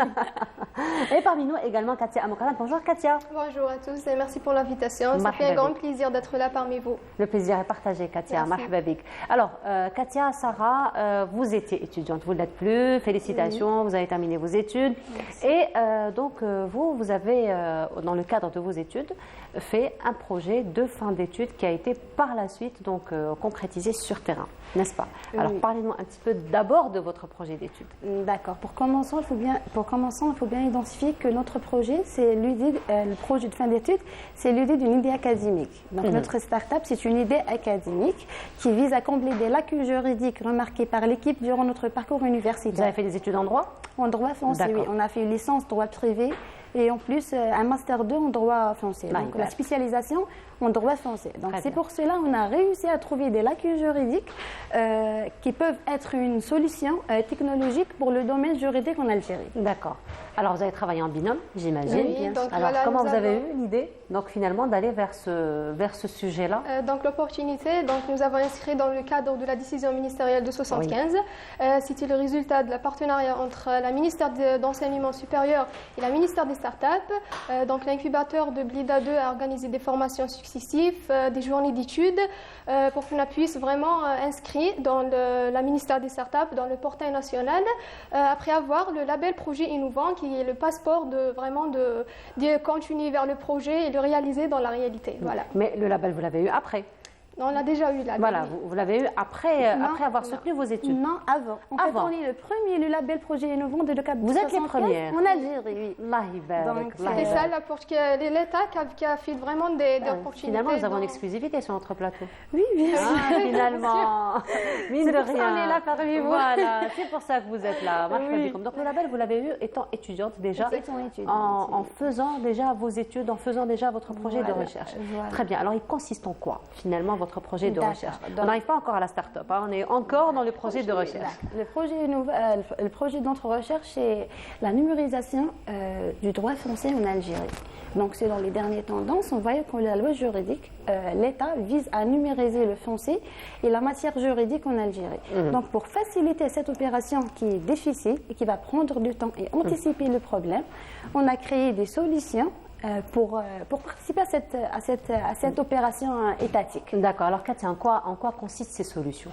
Et parmi nous également Katia Amokala. Bonjour Katia. Bonjour à tous et merci pour l'invitation. Ça fait un grand plaisir d'être là parmi vous. Le plaisir est partagé, Katia. Marhaba bik. Alors, Katia, Sarah, vous étiez étudiante, vous ne l'êtes plus. Félicitations, vous avez terminé vos études. Merci. Et donc, vous avez, dans le cadre de vos études, fait un projet de fin d'études qui a été par la suite donc concrétisé sur terrain, n'est-ce pas? Alors parlez-nous un petit peu d'abord de votre projet d'études. D'accord. Pour commencer, il faut bien identifier que notre projet, c'est l'idée, le projet de fin d'études, c'est l'idée d'une idée académique. Donc notre start-up, c'est une idée académique qui vise à combler des lacunes juridiques remarquées par l'équipe durant notre parcours universitaire. Vous avez fait des études en droit? En droit français, oui. On a fait une licence droit privé et en plus un master 2 en droit français. Donc la spécialisation en droit français. Donc c'est pour cela qu'on a réussi à trouver des lacunes juridiques qui peuvent être une solution technologique pour le domaine juridique en Algérie. D'accord. Alors vous avez travaillé en binôme, j'imagine. Oui, donc alors voilà, comment vous avez eu l'idée donc finalement d'aller vers ce sujet-là? Donc l'opportunité, donc nous avons inscrit dans le cadre de la décision ministérielle de 75. C'était le résultat de la partenariat entre la ministère d'enseignement supérieur et la ministère des startups. Donc l'incubateur de Blida 2 a organisé des formations successives, des journées d'études pour qu'on puisse vraiment inscrire dans la ministère des startups, dans le portail national, après avoir le label projet innovant qui est le passeport de continuer vers le projet et le réaliser dans la réalité. Voilà. Mais le label, vous l'avez eu après? Non, on l'a déjà eu là. Voilà, vous l'avez eu après avoir soutenu vos études? Non, avant. En fait, on est le premier, le label projet innovant de l'ECAP. Vous êtes les premières? En Algérie, oui. Donc, c'est ça, l'État qui a fait vraiment des opportunités. Finalement, nous avons une exclusivité sur notre plateau. Oui, bien sûr. Finalement, mine de rien. On est là parmi vous. Voilà, c'est pour ça que vous êtes là. Oui. Donc, le label, vous l'avez eu étant étudiante déjà, en faisant déjà vos études, en faisant déjà votre projet de recherche. Voilà. Très bien. Alors, il consiste en quoi, finalement, votre votre projet de recherche. On n'arrive pas encore à la start-up, hein, on est encore dans le projet de recherche. Le projet de notre recherche, c'est la numérisation du droit foncier en Algérie. Donc, selon les dernières tendances, on voit que la loi juridique, l'État vise à numériser le foncier et la matière juridique en Algérie. Donc, pour faciliter cette opération qui est difficile et qui va prendre du temps et anticiper le problème, on a créé des solutions pour participer à cette opération étatique. D'accord. Alors, Katia, en quoi consistent ces solutions?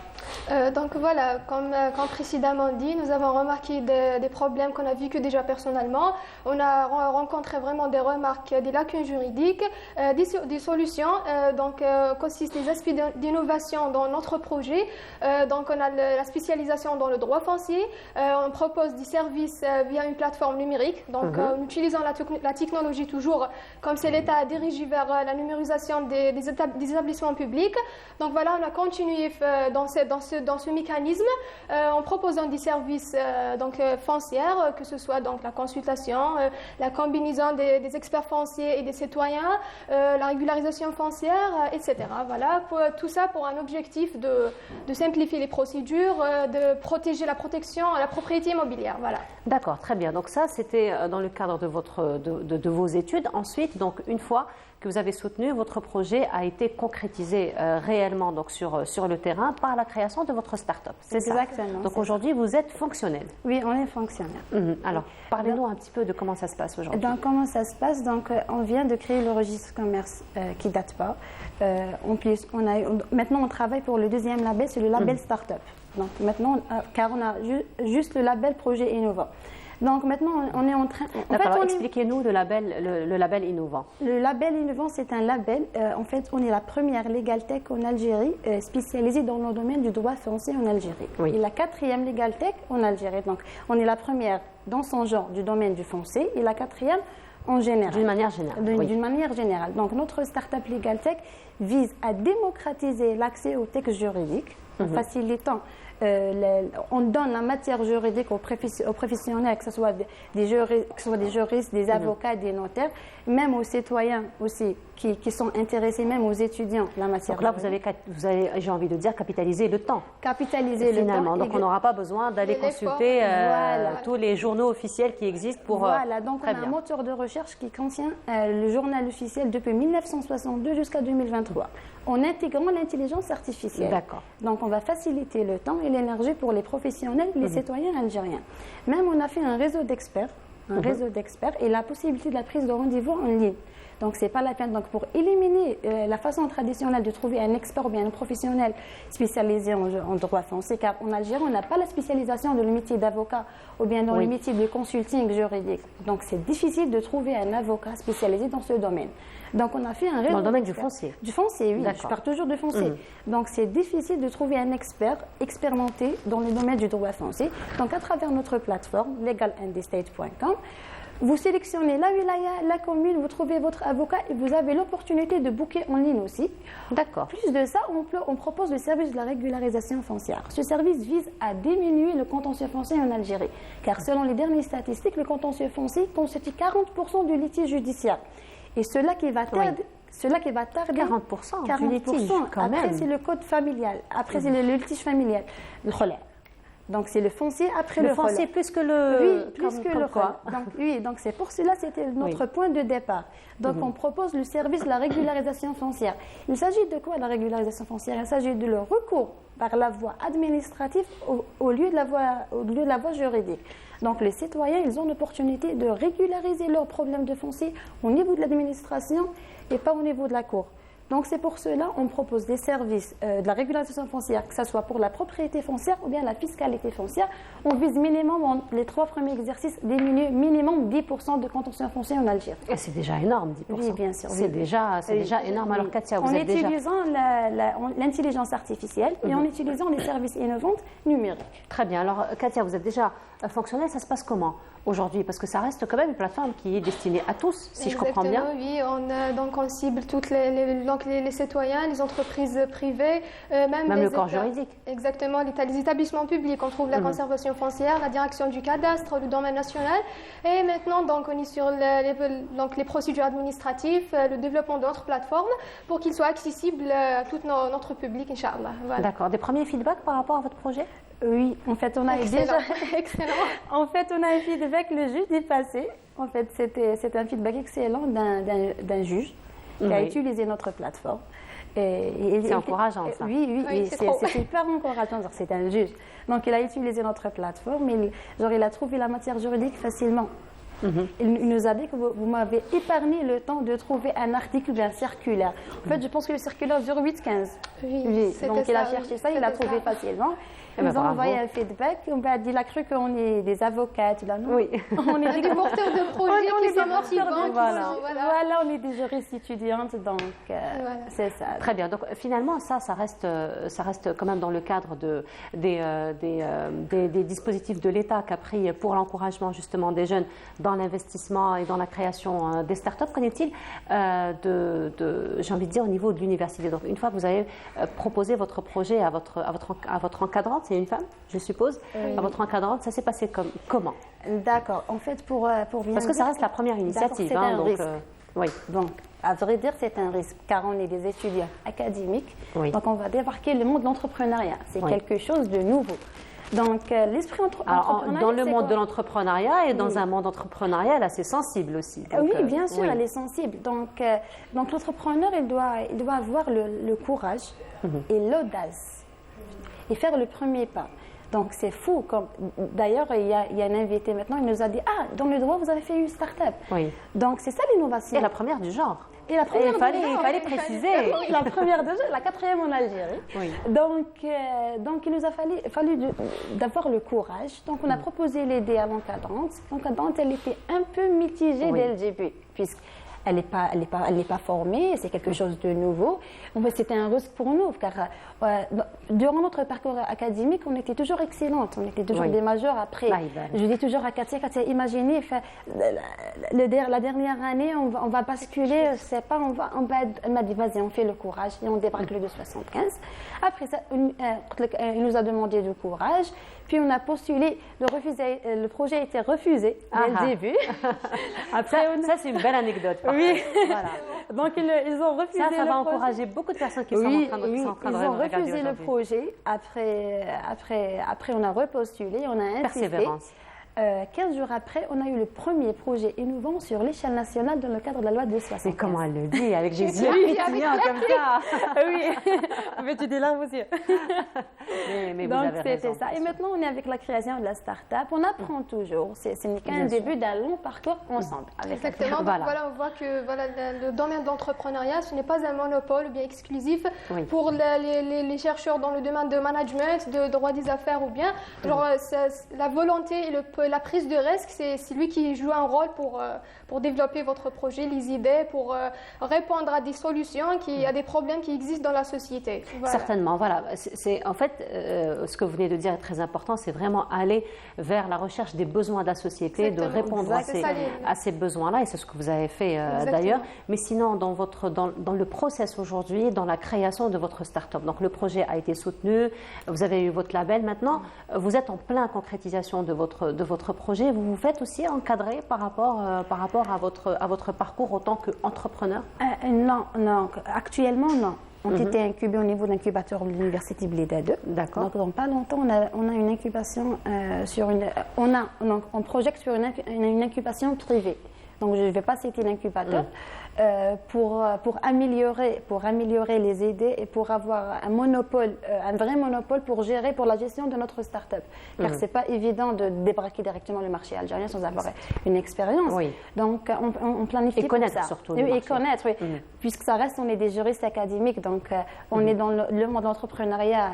Donc voilà, comme précédemment dit, nous avons remarqué des problèmes qu'on a vécu déjà personnellement. On a rencontré vraiment des remarques, des lacunes juridiques, des solutions. Donc consistent les aspects d'innovation dans notre projet. Donc on a la spécialisation dans le droit foncier. On propose des services via une plateforme numérique. Donc en utilisant la technologie toujours, comme c'est l'État dirigé vers la numérisation des établissements publics. Donc voilà, on a continué dans ce mécanisme en proposant des services fonciers, que ce soit donc la consultation, la combinaison des experts fonciers et des citoyens, la régularisation foncière, etc. Voilà, tout ça pour un objectif de simplifier les procédures, de protéger la propriété immobilière. Voilà. D'accord, très bien. Donc ça, c'était dans le cadre de vos études. Ensuite, donc une fois que vous avez soutenu, votre projet a été concrétisé réellement donc sur le terrain par la création de votre start-up. C'est ça. Exactement. Donc aujourd'hui, vous êtes fonctionnel. Oui, on est fonctionnaire. Alors, parlez-nous un petit peu de comment ça se passe aujourd'hui. Donc, comment ça se passe? Donc, on vient de créer le registre commerce qui ne date pas. En plus, maintenant, on travaille pour le deuxième label, c'est le label start-up. Donc, maintenant, car on a juste le label projet innovant. Donc maintenant, on est en train... D'accord, expliquez-nous le label innovant. Le label innovant, c'est un label. En fait, on est la première Legal Tech en Algérie spécialisée dans le domaine du droit foncier en Algérie. Oui. Et la 4e Legal Tech en Algérie. Donc, on est la première dans son genre du domaine du foncier et la 4e en général. D'une manière générale. D'une manière générale. Donc, notre start-up Legal Tech vise à démocratiser l'accès aux textes juridiques en facilitant... on donne la matière juridique aux professionnels, que ce soit des juristes, des avocats, des notaires, même aux citoyens aussi qui sont intéressés, même aux étudiants, la matière Donc là, vous avez, j'ai envie de dire, capitaliser le temps. Capitaliser finalement. le temps. Donc on n'aura pas besoin d'aller consulter tous les journaux officiels qui existent pour... Voilà, donc on a un moteur de recherche qui contient le journal officiel depuis 1962 jusqu'à 2023, en intégrant l'intelligence artificielle. D'accord. Donc on va faciliter le temps et l'énergie pour les professionnels, les citoyens algériens. Même on a fait un réseau d'experts, et la possibilité de la prise de rendez-vous en ligne. Donc, ce n'est pas la peine. Donc, pour éliminer la façon traditionnelle de trouver un expert ou bien un professionnel spécialisé en droit foncier, car en Algérie, on n'a pas la spécialisation dans le métier d'avocat ou bien dans le métier de consulting juridique. Donc, c'est difficile de trouver un avocat spécialisé dans ce domaine. Donc, on a fait un réseau. Dans le domaine du foncier? Du foncier, oui. Je parle toujours du foncier. Donc, c'est difficile de trouver un expert expérimenté dans le domaine du droit foncier. Donc, à travers notre plateforme, legalandestate.com, vous sélectionnez la wilaya, la commune, vous trouvez votre avocat et vous avez l'opportunité de booker en ligne aussi. D'accord. Plus de ça, on propose le service de la régularisation foncière. Ce service vise à diminuer le contentieux foncier en Algérie. Car selon les dernières statistiques, le contentieux foncier constitue 40% du litige judiciaire. Et cela qui va tarder... 40% du litige, quand même. Après, c'est le code familial. Après, c'est le litige familial. Le relais. Donc, c'est le foncier après le foncier relais. Plus que le... Oui, plus que le relais. Donc c'est pour cela, c'était notre point de départ. Donc, on propose le service de la régularisation foncière. Il s'agit de quoi, la régularisation foncière? Il s'agit de le recours par la voie administrative au lieu de la voie juridique. Donc, les citoyens, ils ont l'opportunité de régulariser leurs problèmes de foncier au niveau de l'administration et pas au niveau de la cour. Donc, c'est pour cela qu'on propose des services de la régularisation foncière, que ce soit pour la propriété foncière ou bien la fiscalité foncière. On vise minimum, dans les 3 premiers exercices, diminuer minimum 10% de contentieux foncier en Algérie. Et c'est déjà énorme, 10%. Oui, bien sûr. C'est déjà énorme. Alors, Katia, vous en êtes déjà... En utilisant l'intelligence artificielle et en utilisant les services innovants numériques. Très bien. Alors, Katia, vous êtes déjà fonctionnelle. Ça se passe comment aujourd'hui? Parce que ça reste quand même une plateforme qui est destinée à tous, si je comprends bien. Oui, on cible toutes les citoyens, les entreprises privées, même le corps juridique. Exactement, les établissements publics. On trouve la conservation foncière, la direction du cadastre, le domaine national. Et maintenant, donc, on est sur les procédures administratives, le développement d'autres plateformes pour qu'ils soient accessibles à tout notre public, Inch'Allah. Voilà. D'accord. Des premiers feedbacks par rapport à votre projet? Oui, en fait, on a déjà... Excellent. En fait, on a un feedback le jeudi passé. En fait, c'était un feedback excellent d'un juge qui a utilisé notre plateforme. C'est encourageant, ça. Oui, c'est hyper encourageant. C'est un juge. Donc, il a utilisé notre plateforme. Il a trouvé la matière juridique facilement. Il nous a dit que vous m'avez épargné le temps de trouver un article bien circulaire. En fait, je pense que le circulaire dure 8-15. Oui, donc, il a cherché ça, il l'a trouvé facilement. Il nous a envoyé un feedback. Il a cru qu'on est des avocats. Oui. On est des porteurs de projets qui sont motivants. Voilà, on est des juristes étudiantes, donc c'est ça. Très bien. Donc finalement, ça reste quand même dans le cadre des dispositifs de l'État qu'a pris pour l'encouragement justement des jeunes dans l'investissement et dans la création des startups. Qu'en est-il j'ai envie de dire, au niveau de l'université? Donc une fois que vous avez proposé votre projet à votre encadrante, c'est une femme, je suppose, à votre encadrante, ça s'est passé comment? D'accord. En fait, pour bien parce que ça reste la première initiative. C'est un risque. Oui. Donc, à vrai dire, c'est un risque, car on est des étudiants académiques. Oui. Donc, on va débarquer le monde de l'entrepreneuriat. C'est quelque chose de nouveau. Donc, l'esprit entrepreneurial... Dans le monde de l'entrepreneuriat et dans un monde entrepreneurial assez sensible aussi. Donc, oui, bien sûr, elle est sensible. Donc l'entrepreneur, il doit avoir le courage et l'audace et faire le premier pas. Donc, c'est fou. D'ailleurs, il y a un invité maintenant, il nous a dit « Ah, dans le droit, vous avez fait une start-up. » Oui. Donc, c'est ça l'innovation. Et la première du genre. Et la première il fallait préciser. La première de genre, la quatrième en Algérie. Oui. Donc, il nous a fallu d'avoir le courage. Donc, on a proposé l'aider à l'encadrante. L'encadrante, elle était un peu mitigée dès le début, puisqu'elle n'est pas formée, c'est quelque chose de nouveau. C'était un risque pour nous, car durant notre parcours académique, on était toujours excellentes, on était toujours des majeurs. Après, je dis toujours à Katia, imaginez, la dernière année, on va basculer, elle m'a dit, vas-y, on fait le courage, et on débarque le 275. Après ça, il nous a demandé du courage, puis on a postulé, le projet a été refusé dès le début. Après, ça, c'est une belle anecdote. Oui, voilà. Donc ils ont refusé ça va encourager beaucoup de personnes qui sont en train de ils ont refusé le projet. Après, on a repostulé, on a insisté. Persévérance. 15 jours après, on a eu le premier projet innovant sur l'échelle nationale dans le cadre de la loi 275. Mais comment elle le dit, avec des yeux pétillants comme ça. Oui, mais tu dis là aussi. Mais donc vous avez c'était raison, ça. Et maintenant, on est avec la création de la start-up. On apprend toujours. Ce n'est qu'un début d'un long parcours ensemble. Exactement. Voilà, on voit que le domaine de l'entrepreneuriat, ce n'est pas un monopole bien exclusif pour les chercheurs dans le domaine de management, de droit des affaires ou bien. Genre, la volonté et la prise de risque, c'est lui qui joue un rôle pour développer votre projet, les idées, pour répondre à des solutions, à des problèmes qui existent dans la société. Voilà. Certainement, voilà. En fait, ce que vous venez de dire est très important, c'est vraiment aller vers la recherche des besoins de la société, de répondre à ces besoins-là, et c'est ce que vous avez fait d'ailleurs. Mais sinon, dans le process aujourd'hui, dans la création de votre start-up, donc le projet a été soutenu, vous avez eu votre label, maintenant vous êtes en pleine concrétisation de votre projet. Vous vous faites aussi encadrer par rapport à votre parcours en tant qu'entrepreneur? Non, actuellement non. On était incubés au niveau d'incubateur de l'université Blida 2. D'accord. Donc dans pas longtemps, on a une incubation on projette sur une incubation privée. Donc je ne vais pas citer l'incubateur. Pour améliorer les idées et pour avoir un monopole, un vrai monopole pour la gestion de notre start-up. Car c'est pas évident de débraquer directement le marché algérien sans avoir une expérience. Oui. Donc on planifie et connaître pour ça. Surtout Et connaître, oui. Puisque ça reste, on est des juristes académiques, donc on est dans le monde de l'entrepreneuriat,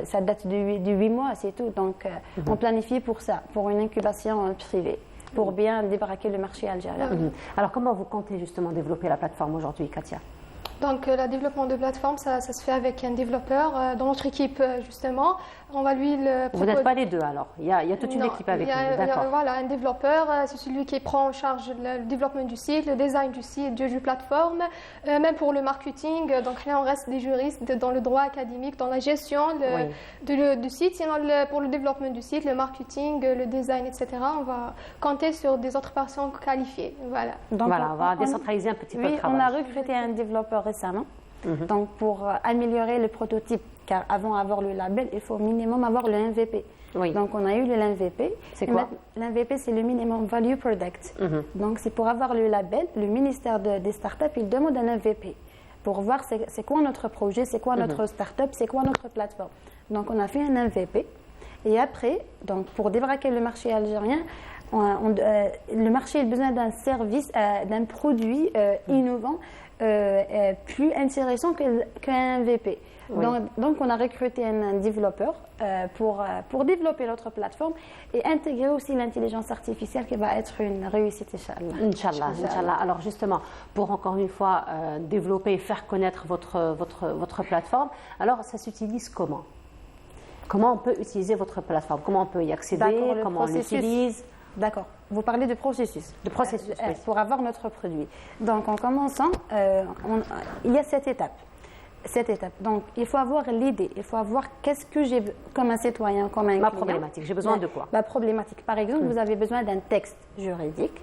ça date de 8 mois, c'est tout. Donc on planifie pour ça, pour une incubation privée, pour bien débraquer le marché algérien. Alors, comment vous comptez justement développer la plateforme aujourd'hui, Katia? Donc, le développement de plateforme, ça se fait avec un développeur. Dans notre équipe, justement, on va lui le proposer. Vous n'êtes pas les deux, alors? Il y a toute une équipe avec vous, d'accord. Voilà, un développeur, c'est celui qui prend en charge le développement du site, le design du site, du plateforme, même pour le marketing. Donc là, on reste des juristes dans le droit académique, dans la gestion du site. Sinon, pour le développement du site, le marketing, le design, etc., on va compter sur des autres personnes qualifiées. Voilà. Donc, voilà, on va décentraliser un petit peu le travail. On a recruté un développeur récemment donc pour améliorer le prototype, car avant d'avoir le label, il faut au minimum avoir le MVP. Donc on a eu le MVP. C'est quoi? L'MVP, c'est le Minimum Value Product. Donc c'est pour avoir le label, le ministère des startups, il demande un MVP pour voir c'est quoi notre projet, c'est quoi notre startup, c'est quoi notre plateforme. Donc on a fait un MVP. Et après, donc pour débraquer le marché algérien, le marché a besoin d'un service, d'un produit innovant, plus intéressant qu'un MVP. Donc on a recruté un développeur pour développer notre plateforme et intégrer aussi l'intelligence artificielle qui va être une réussite, Inch'Allah. Inch'Allah. Alors justement, pour encore une fois développer et faire connaître votre plateforme, alors ça s'utilise comment? Comment on peut utiliser votre plateforme? Comment on peut y accéder? Comment on l'utilise? D'accord. Vous parlez de processus. De processus, oui. Pour avoir notre produit. Donc, en commençant, il y a cette étape. Donc, il faut avoir l'idée. Il faut avoir qu'est-ce que j'ai comme un citoyen, comme un client. Ma problématique. J'ai besoin de quoi? Ma problématique. Par exemple, vous avez besoin d'un texte juridique.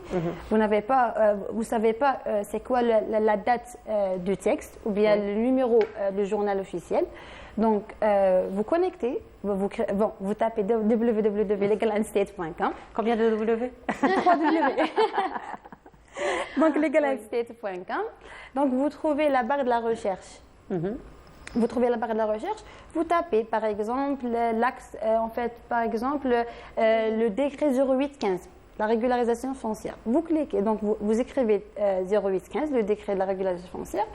Vous savez pas c'est quoi la date du texte ou bien le numéro du journal officiel. Donc, vous connectez, vous tapez www.legalandstate.com. Combien de W? 3 W. Donc, legalandstate.com. Donc, vous trouvez la barre de la recherche. Vous trouvez la barre de la recherche, vous tapez par exemple l'axe, le décret 0815, la régularisation foncière. Vous cliquez, donc vous écrivez 0815, le décret de la régularisation foncière.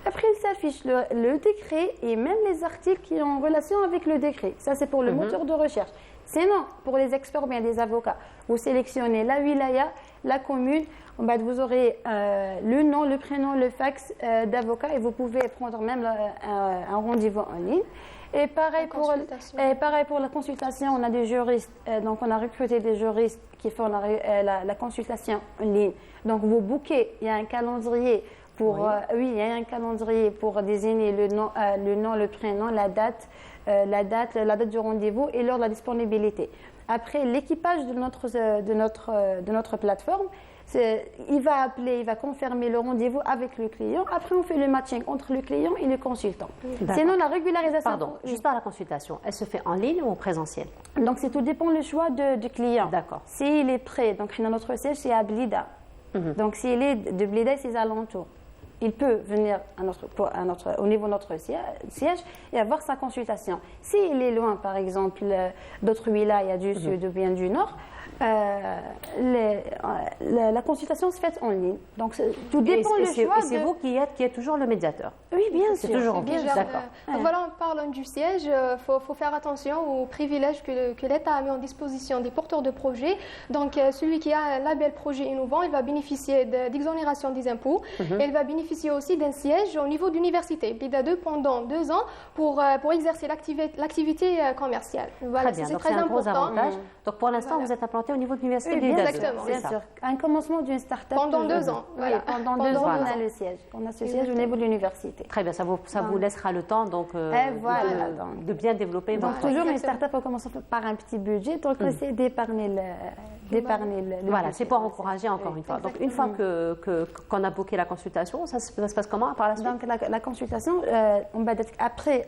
Après, il s'affiche le décret et même les articles qui ont en relation avec le décret. Ça, c'est pour le moteur de recherche. Sinon, pour les experts ou bien les avocats, vous sélectionnez la wilaya, la commune. Vous aurez le nom, le prénom, le fax d'avocat et vous pouvez prendre même un rendez-vous en ligne. Et pareil pour la consultation, on a des juristes. Donc, on a recruté des juristes qui font la consultation en ligne. Donc, vous bookez, il y a un calendrier. Il y a un calendrier pour désigner le nom, le prénom, la date du rendez-vous et l'heure de la disponibilité. Après, l'équipage de notre plateforme, il va appeler, il va confirmer le rendez-vous avec le client. Après, on fait le matching entre le client et le consultant. Sinon, la régularisation... Pardon, juste par la consultation, elle se fait en ligne ou en présentiel? Donc, tout dépend du choix du client. D'accord. S'il est prêt, donc notre siège, c'est à Blida. Donc, s'il est de Blida et ses alentours, il peut venir au niveau de notre siège et avoir sa consultation. S'il est loin, par exemple, d'autres wilayas du sud ou bien du nord, la consultation se fait en ligne. Donc, tout dépend du choix. Et c'est vous qui êtes toujours le médiateur? Oui, bien sûr. C'est toujours bien. D'accord. Donc voilà, en parlant du siège, il faut faire attention aux privilèges que l'État a mis en disposition des porteurs de projets. Donc, celui qui a un label projet innovant, il va bénéficier d'exonération des impôts. Et il va bénéficier aussi d'un siège au niveau d'université, Blida 2, pendant 2 ans pour exercer l'activité commerciale. Voilà, très bien, donc c'est un gros avantage. Donc pour l'instant, vous êtes implanté au niveau de l'université de Blida 2. Exactement, bien sûr. Un commencement d'une start-up. Pendant 2 ans. Oui, pendant 2 ans, on a le siège. On a ce siège au niveau de l'université. Très bien, ça vous laissera le temps donc, de bien développer votre... Donc toujours une start-up, on commence par un petit budget, donc on essaie d'épargner le Voilà, c'est pour encourager encore une fois. Donc une fois qu'on a booké la consultation, ça se passe comment par la suite? Donc la consultation, après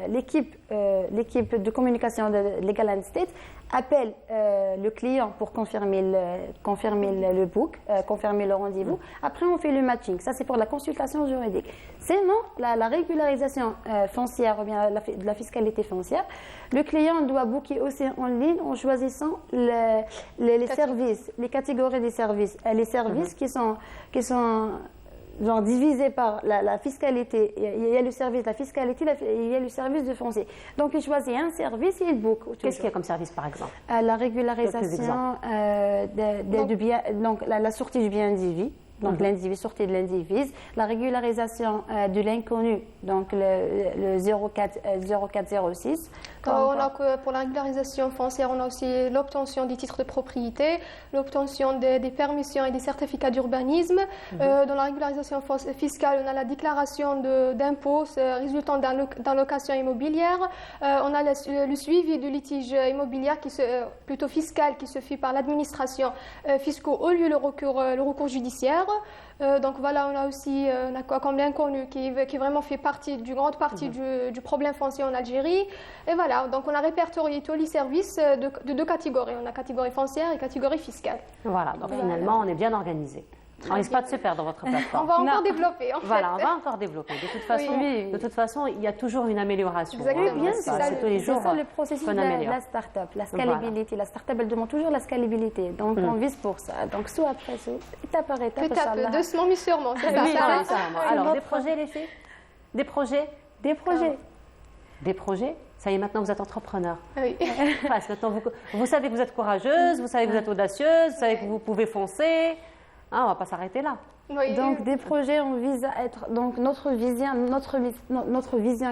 l'équipe de communication de Legal and State appelle le client pour confirmer le book, confirmer le rendez-vous. Après, on fait le matching. Ça, c'est pour la consultation juridique. Sinon, la régularisation foncière ou bien de la fiscalité foncière, le client doit booker aussi en ligne en choisissant les services, les catégories des services. Les services qui sont genre divisé par la fiscalité. Il y a le service de la fiscalité, il y a le service de foncier. Donc, il choisit un service et il book. Qu'est-ce qu'il y a comme service, par exemple? La régularisation du bien, donc la sortie du bien indivis. donc l'individu, sortie de l'individu, la régularisation de l'inconnu, donc le 0406. Pour la régularisation foncière, on a aussi l'obtention des titres de propriété, l'obtention des permissions et des certificats d'urbanisme. Dans la régularisation fiscale, on a la déclaration d'impôts résultant d'allocations immobilières. On a le suivi du litige immobilier, plutôt fiscal, qui se fait par l'administration fiscale au lieu le recours judiciaire. Donc voilà, on a aussi comme l'inconnu qui vraiment fait grande partie du problème foncier en Algérie. Et voilà, donc on a répertorié tous les services de deux catégories. On a catégorie foncière et catégorie fiscale. Voilà, donc finalement, on est bien organisé. On risque pas de se perdre dans votre plateforme. On va encore développer, en fait. Voilà, on va encore développer. De toute façon, il y a toujours une amélioration. Exactement. Bien, c'est tous les jours. C'est ça le processus de la start-up, la scalabilité. Voilà. La start-up, elle demande toujours la scalabilité. Donc, on vise pour ça. Donc, saut après saut, étape par étape. Étape, doucement mais sûrement. C'est ça. Alors, des projets, les filles? Des projets? Des projets? Ça y est, maintenant vous êtes entrepreneur. Oui. Maintenant, vous savez que vous êtes courageuse, vous savez que vous êtes audacieuse, vous savez que vous pouvez foncer. On ne va pas s'arrêter là. Oui. Donc, des projets, on vise à être. Donc, notre vision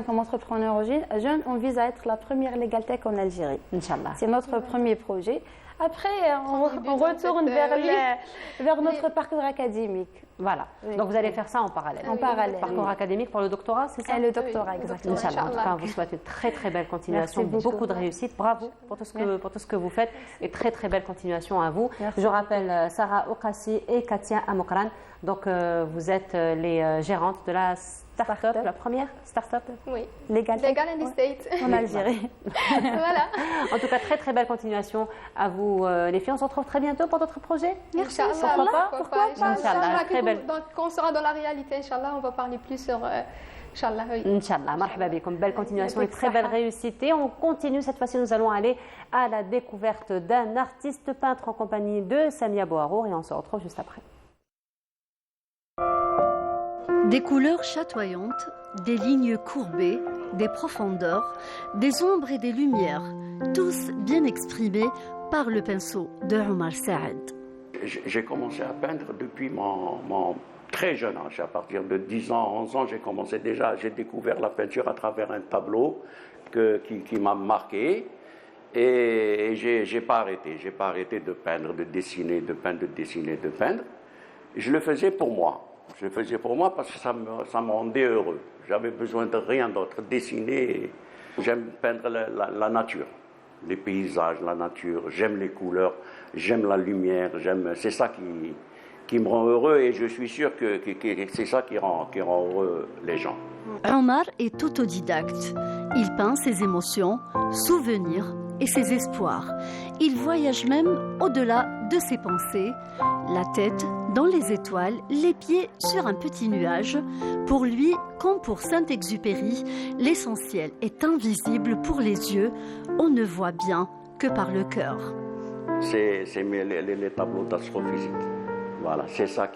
comme entrepreneur jeune, on vise à être la première Legal Tech en Algérie. Inch'Allah. C'est notre premier projet. Après, on retourne vers notre parcours académique. Voilà. Donc, vous allez faire ça en parallèle. En parallèle. Parcours académique pour le doctorat, c'est ça? Et le doctorat, exactement. Inch'Allah. En tout cas, on vous souhaite une très très belle continuation, beaucoup de réussite. Bravo pour tout ce que vous faites et très très belle continuation à vous. Merci. Je rappelle Sarah Okassi et Katia Amokran. Donc, vous êtes les gérantes de la start-up, la première start-up Legal and Estate en Algérie. Voilà. En tout cas, très très belle continuation à vous, les filles. On se retrouve très bientôt pour d'autres projets. Merci. Pourquoi pas? Inch'Allah. Donc, quand on sera dans la réalité, Inch'Allah, on va parler plus sur. Inch'Allah, oui. Inch'Allah, marhaba bikoum. Belle continuation et très belle réussite. Et on continue, cette fois-ci, nous allons aller à la découverte d'un artiste peintre en compagnie de Samia Bouharour et on se retrouve juste après. Des couleurs chatoyantes, des lignes courbées, des profondeurs, des ombres et des lumières, tous bien exprimés par le pinceau de Omar Saad. J'ai commencé à peindre depuis mon très jeune âge. À partir de 10 ans, 11 ans, j'ai découvert la peinture à travers un tableau qui m'a marqué. Et j'ai pas arrêté de peindre, de dessiner, de peindre, de dessiner, de peindre. Je le faisais pour moi. Je le faisais pour moi parce que ça me rendait heureux. J'avais besoin de rien d'autre. Dessiner, j'aime peindre la nature, les paysages, la nature. J'aime les couleurs, j'aime la lumière. C'est ça qui me rend heureux et je suis sûr que c'est ça qui rend heureux les gens. Omar est autodidacte. Il peint ses émotions, souvenirs et ses espoirs. Il voyage même au-delà de ses pensées, la tête dans les étoiles, les pieds sur un petit nuage. Pour lui, comme pour Saint-Exupéry, l'essentiel est invisible pour les yeux. On ne voit bien que par le cœur. C'est les tableaux d'astrophysique. Voilà, c'est ça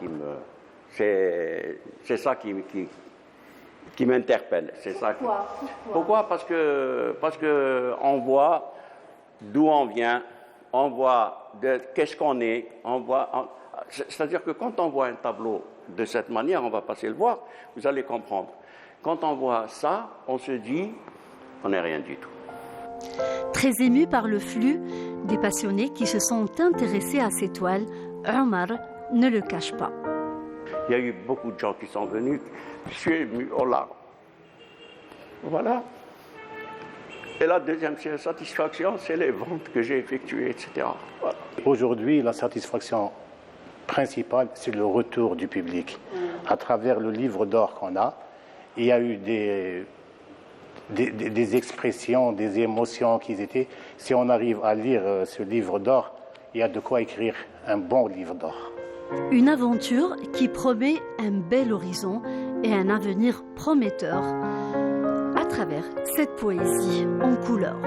qui m'interpelle. Pourquoi? Parce que on voit d'où on vient, on voit qu'est-ce qu'on est, c'est-à-dire que quand on voit un tableau de cette manière, on va passer le voir, vous allez comprendre. Quand on voit ça, on se dit, on n'est rien du tout. Très ému par le flux des passionnés qui se sont intéressés à ces toiles, Omar ne le cache pas. Il y a eu beaucoup de gens qui sont venus, je suis ému aux larmes. Voilà. Et la deuxième satisfaction, c'est les ventes que j'ai effectuées, etc. Voilà. Aujourd'hui, la satisfaction principale, c'est le retour du public. À travers le livre d'or qu'on a, il y a eu des expressions, des émotions qui étaient. Si on arrive à lire ce livre d'or, il y a de quoi écrire un bon livre d'or. Une aventure qui promet un bel horizon et un avenir prometteur à travers cette poésie en couleurs.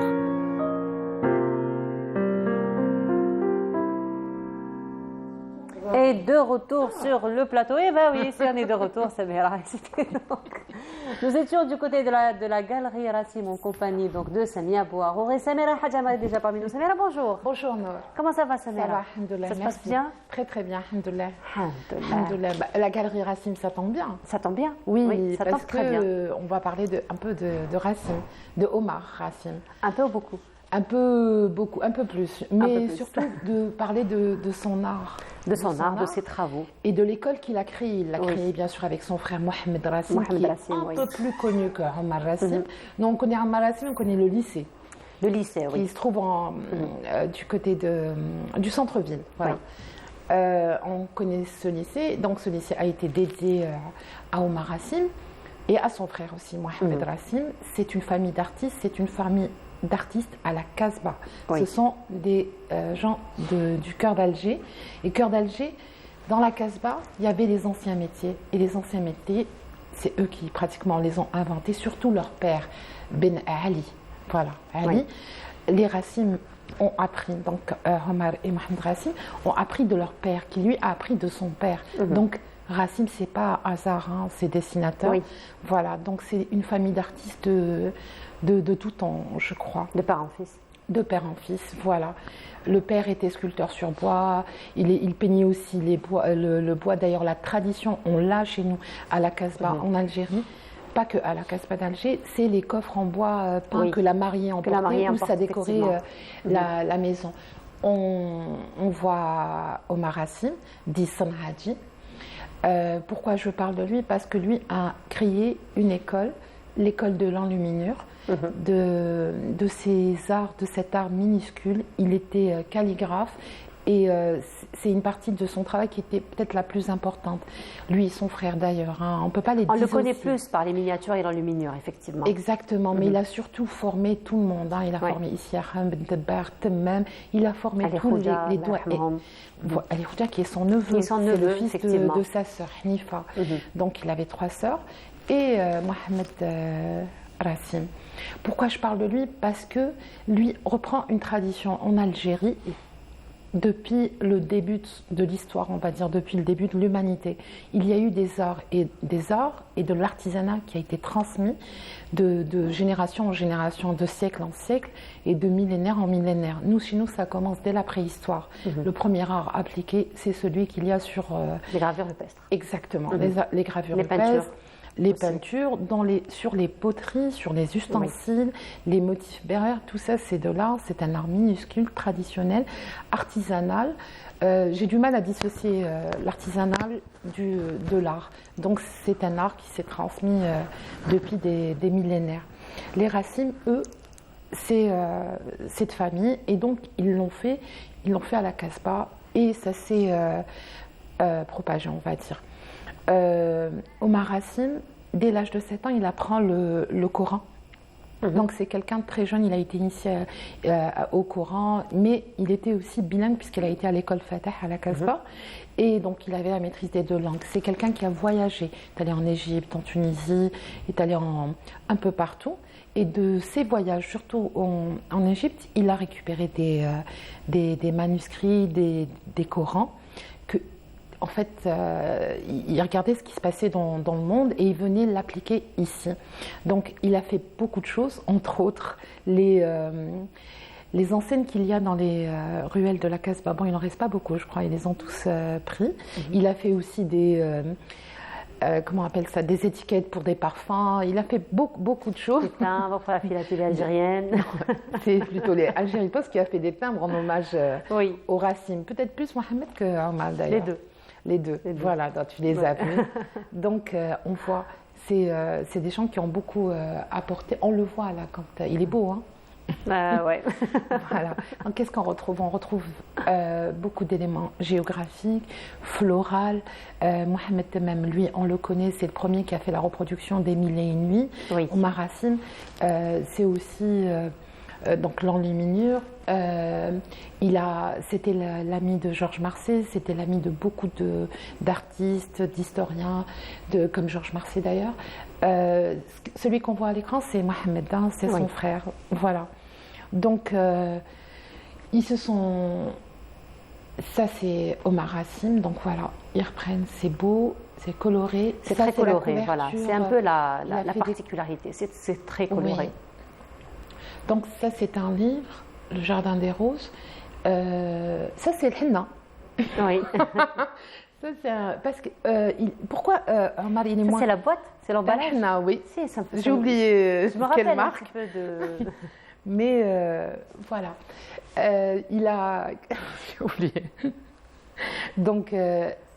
Et de retour sur le plateau. Eh bien oui, si on est de retour, c'est bien. Nous étions du côté de la galerie Rassim en compagnie donc, de Samia Bouarour. Et Samira Hadjama est déjà parmi nous. Samira, bonjour. Bonjour Nour. Comment ça va Samira? Ça va, alhamdoulilah. Ça se passe bien? Très très bien, alhamdoulilah. Alhamdoulilah. La galerie Rassim, ça tombe bien. Ça tombe bien? Oui, ça parce tombe très bien. On va parler un peu de Rassim, de Omar Rassim. Un peu ou beaucoup? Un peu, beaucoup, un peu plus. Mais surtout de parler de son art. De son art, de ses travaux. Et de l'école qu'il a créée. Il l'a créée bien sûr avec son frère Mohamed Rassim, qui est un peu plus connu que Omar Rassim. Donc on connaît Omar Rassim, on connaît le lycée. Le lycée, oui. Qui se trouve du côté du centre-ville. Voilà. On connaît ce lycée. Donc ce lycée a été dédié à Omar Rassim et à son frère aussi, Mohamed Rassim. C'est une famille d'artistes, c'est une famille d'artistes à la Casbah. Ce sont des gens du cœur d'Alger. Et cœur d'Alger, dans la Casbah, il y avait les anciens métiers. Et les anciens métiers, c'est eux qui pratiquement les ont inventés, surtout leur père, Ben Ali. Voilà, Ali. Les Rassim ont appris, donc Omar et Mohamed Rassim ont appris de leur père, qui lui a appris de son père. Donc Rassim, c'est pas hasard, hein, c'est dessinateur. Voilà, donc c'est une famille d'artistes de tout temps, je crois. De père en fils. De père en fils, voilà. Le père était sculpteur sur bois, il peignait aussi le bois. D'ailleurs, la tradition, on l'a chez nous à la Casbah en Algérie. Pas que à la Casbah d'Alger, c'est les coffres en bois peints que la mariée emportait, où ça décorait la maison. On voit Omar Rassim, dit Sanhaji. Pourquoi je parle de lui? Parce que lui a créé une école, l'école de l'enluminure, de ces arts, de cet art minuscule. Il était calligraphe et c'est une partie de son travail qui était peut-être la plus importante. Lui et son frère d'ailleurs, hein, on ne peut pas les dissocier. On le connaît plus par les miniatures et l'enluminure, effectivement. Exactement, mais il a surtout formé tout le monde. Hein. Il a formé Issiaham Ben Tebbar, Temmem, il a formé tous les doigts. Ali Khouja qui est son neveu, c'est le fils de sa sœur, Hnifa. Donc il avait 3 sœurs. Et Mohamed Rassim. Pourquoi je parle de lui? Parce que lui reprend une tradition en Algérie depuis le début de l'histoire, on va dire, depuis le début de l'humanité. Il y a eu des arts et de l'artisanat qui a été transmis de génération en génération, de siècle en siècle et de millénaire en millénaire. Nous, chez nous, ça commence dès la préhistoire. Le premier art appliqué, c'est celui qu'il y a sur... les gravures rupestres. Exactement, les gravures rupestres. Les peintures, sur les poteries, sur les ustensiles, les motifs berbères, tout ça c'est de l'art, c'est un art minuscule, traditionnel, artisanal. J'ai du mal à dissocier l'artisanal de l'art. Donc c'est un art qui s'est transmis depuis des millénaires. Les Rassim, eux, c'est de famille et donc ils l'ont fait à la Casbah et ça s'est propagé, on va dire. Omar Rassim, dès l'âge de 7 ans, il apprend le Coran. Donc c'est quelqu'un de très jeune, il a été initié au Coran, mais il était aussi bilingue puisqu'il a été à l'école Fatah à la Casbah. Et donc il avait la maîtrise des 2 langues. C'est quelqu'un qui a voyagé, il est allé en Égypte, en Tunisie, il est allé un peu partout. Et de ces voyages, surtout en Égypte, il a récupéré des manuscrits, des Corans, en fait, il regardait ce qui se passait dans le monde et il venait l'appliquer ici. Donc, il a fait beaucoup de choses, entre autres les enseignes qu'il y a dans les ruelles de la Casbah. Bon, il n'en reste pas beaucoup, je crois, ils les ont tous pris. Il a fait aussi comment on appelle ça, des étiquettes pour des parfums. Il a fait beaucoup de choses. Des timbres pour la philatélie algérienne. C'est plutôt les Algériens qui a fait des timbres en hommage au Rassim. Peut-être plus Mohamed que Omar d'ailleurs. Les deux. Voilà, tu les as vus. Donc, on voit, c'est des gens qui ont beaucoup apporté. On le voit là, quand il est beau, hein. Ouais. Voilà. Donc, qu'est-ce qu'on retrouve? On retrouve beaucoup d'éléments géographiques, floraux. Mohamed Temmem, lui, on le connaît, c'est le premier qui a fait la reproduction des 1001 nuits. Omar Rassim, c'est aussi donc l'enluminure. C'était l'ami de Georges Marcé, c'était l'ami de beaucoup d'artistes, d'historiens, comme Georges Marcé d'ailleurs. Celui qu'on voit à l'écran, c'est Mohamed, hein, c'est son frère. Voilà. Donc, ils se sont Ça, c'est Omar Hassim. Donc voilà, ils reprennent, c'est beau, c'est coloré. C'est très coloré, voilà. C'est un peu la particularité, c'est très coloré. Oui. Donc ça, c'est un livre, Le Jardin des Roses. Ça, c'est le henna. Oui. Ça, parce que, pourquoi Omar, il est moins... C'est la boîte, c'est l'emballage. Le henna, oui. J'ai oublié quelle marque. Un petit peu de... Mais voilà. Il a... J'ai oublié. Donc,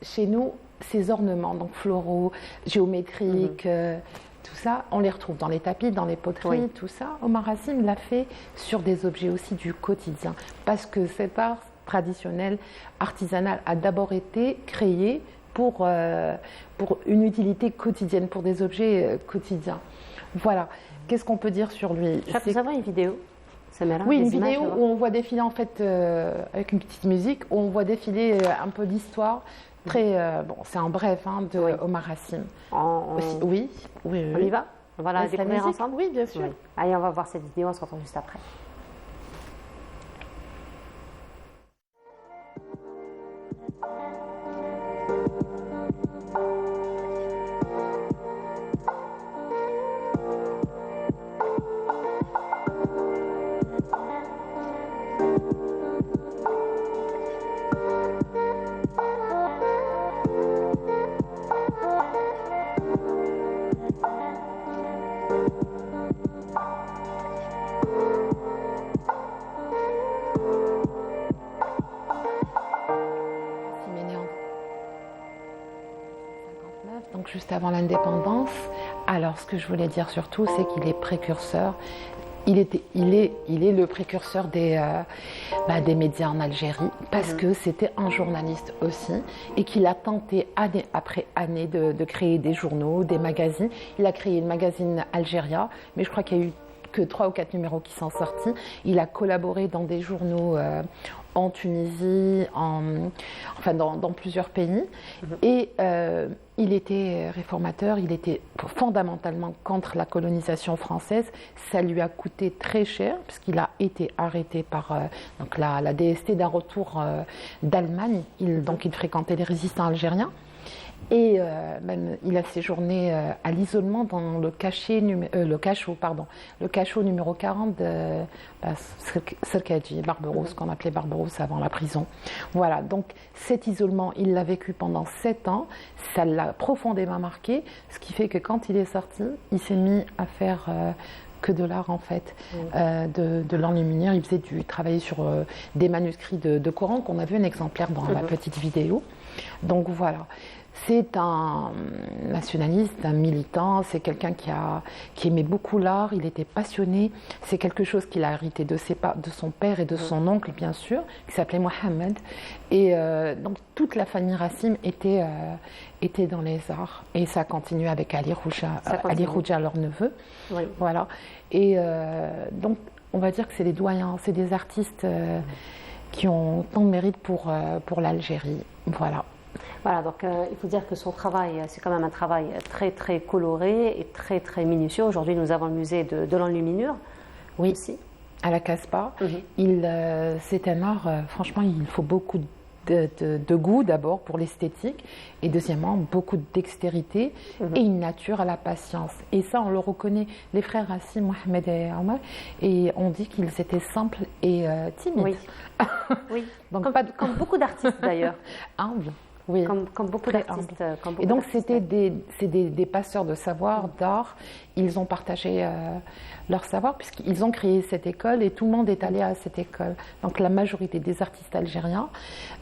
chez nous, ces ornements, donc floraux, géométriques, tout ça, on les retrouve dans les tapis, dans les poteries, tout ça. Omar Hassim l'a fait sur des objets aussi du quotidien. Parce que cet art traditionnel, artisanal, a d'abord été créé pour une utilité quotidienne, pour des objets quotidiens. Voilà. Qu'est-ce qu'on peut dire sur lui? Je crois que nous avons une vidéo. Oui, une vidéo où on voit défiler, en fait, avec une petite musique, où on voit défiler un peu l'histoire. Très, bon, c'est en bref, de Omar Hassim. Oui. On y va? On va la découvrir ensemble? Oui, bien sûr. Allez, on va voir cette vidéo, on se retrouve juste après. Donc juste avant l'indépendance. Alors, ce que je voulais dire surtout, c'est qu'il est précurseur. Il est le précurseur des médias en Algérie, parce que c'était un journaliste aussi, et qu'il a tenté année après année de créer des journaux, des magazines. Il a créé le magazine Algéria, mais je crois qu'il y a eu que 3 ou 4 numéros qui sont sortis. Il a collaboré dans des journaux en Tunisie, dans plusieurs pays. Et il était réformateur, il était fondamentalement contre la colonisation française. Ça lui a coûté très cher, puisqu'il a été arrêté par la DST d'un retour d'Allemagne. Donc il fréquentait les résistants algériens. Et il a séjourné à l'isolement dans le cachot numéro 40 de Serkadji, Barberousse, qu'on appelait Barberousse avant la prison. Voilà, donc cet isolement, il l'a vécu pendant 7 ans, ça l'a profondément marqué, ce qui fait que quand il est sorti, il s'est mis à faire que de l'art en fait, de l'enluminure. Il travaillait sur des manuscrits de Coran, qu'on a vu un exemplaire dans la petite vidéo. Donc voilà. C'est un nationaliste, un militant, c'est quelqu'un qui aimait beaucoup l'art, il était passionné. C'est quelque chose qu'il a hérité de son père et de son oncle, bien sûr, qui s'appelait Mohamed. Et donc toute la famille Hassim était dans les arts. Et ça continue avec Ali Rouja, leur neveu. Oui. Voilà. Et donc on va dire que c'est des doyens, c'est des artistes qui ont tant de mérite pour l'Algérie. Voilà. Voilà, donc il faut dire que son travail, c'est quand même un travail très très coloré et très très minutieux. Aujourd'hui, nous avons le musée de l'enluminure. Oui, aussi. À la Casbah. C'est un art, franchement, il faut beaucoup de goût d'abord pour l'esthétique et deuxièmement beaucoup de dextérité et une nature à la patience. Et ça, on le reconnaît. Les frères Hassim, Mohamed et Omar, et on dit qu'ils étaient simples et timides. Oui. Donc, comme beaucoup d'artistes d'ailleurs. Humbles. Oui, comme beaucoup d'artistes. Et donc, c'était des passeurs de savoir, d'art. Ils ont partagé leur savoir puisqu'ils ont créé cette école et tout le monde est allé à cette école. Donc, la majorité des artistes algériens,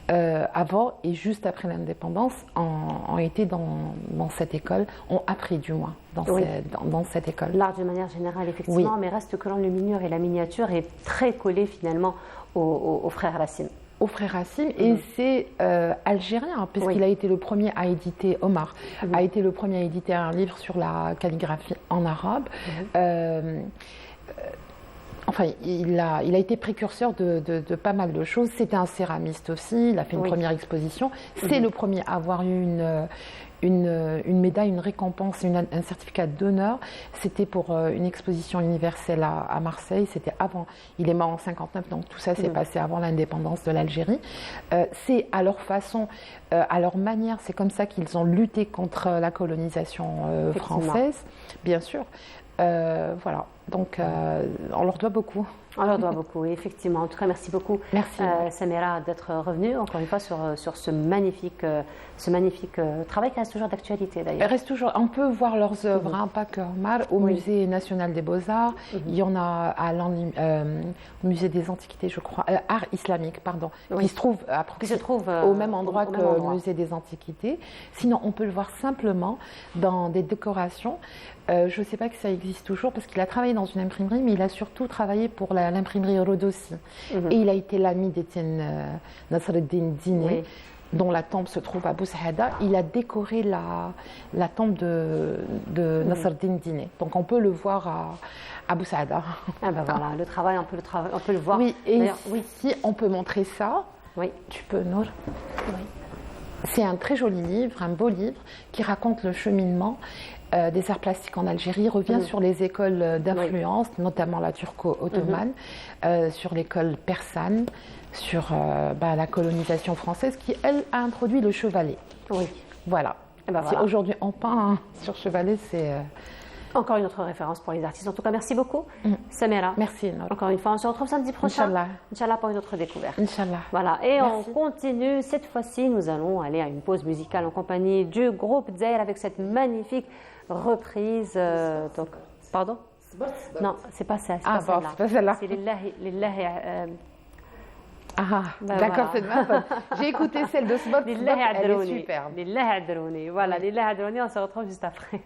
avant et juste après l'indépendance, ont été dans cette école, ont appris du moins dans cette école. L'art d'une manière générale, effectivement, mais reste que l'enluminure et la miniature est très collée finalement aux frères Hassim. Aux frères Hassim, et c'est algérien, puisqu'il a été le premier à éditer, Omar, a été le premier à éditer un livre sur la calligraphie en arabe. En enfin, il a été précurseur de pas mal de choses. C'était un céramiste aussi, il a fait une première exposition. C'est le premier à avoir eu une médaille, une récompense, un certificat d'honneur. C'était pour une exposition universelle à Marseille. C'était avant. Il est mort en 59, donc tout ça s'est passé avant l'indépendance de l'Algérie. C'est à leur façon, à leur manière, c'est comme ça qu'ils ont lutté contre la colonisation française, bien sûr. Voilà, donc on leur doit beaucoup. On leur doit beaucoup, effectivement. En tout cas, merci beaucoup, Samira, d'être revenue encore une fois sur ce magnifique travail qui reste toujours d'actualité d'ailleurs. Reste toujours. On peut voir leurs œuvres, hein, pas que Omar, au Musée national des Beaux-Arts. Il y en a au Musée des Antiquités, je crois, Art islamique, pardon, qui se trouve, au même endroit que le Musée des Antiquités. Sinon, on peut le voir simplement dans des décorations. Je ne sais pas que ça existe toujours parce qu'il a travaillé dans une imprimerie, mais il a surtout travaillé pour l'imprimerie Rodossi. Et il a été l'ami d'Étienne Nasreddin Dine, dont la tombe se trouve à Bou Saada. Il a décoré la tombe de Nasreddin Dine. Donc on peut le voir à Bou Saada. Ah ben voilà, le travail, on peut le voir. Oui, et si on peut montrer ça, tu peux, Nour. C'est un très joli livre, un beau livre, qui raconte le cheminement des arts plastiques en Algérie, revient sur les écoles d'influence, notamment la turco-ottomane, sur l'école persane, sur la colonisation française qui, elle, a introduit le chevalet. Oui. Voilà. Si aujourd'hui on peint sur chevalet, c'est... Encore une autre référence pour les artistes. En tout cas, merci beaucoup, Samira. Merci. Encore une fois, on se retrouve samedi prochain. Inch'Allah. Inch'Allah pour une autre découverte. Inch'Allah. Voilà. Et on continue. Cette fois-ci, nous allons aller à une pause musicale en compagnie du groupe Dzaïr avec cette magnifique reprise. Donc, pardon? Non, c'est pas ça. C'est pas celle-là. C'est Lillahi. D'accord, c'est de ma faute. J'ai écouté celle de Spot, elle est superbe. Lillahi Adrouni. Voilà, Lillahi Adrouni, on se retrouve juste après.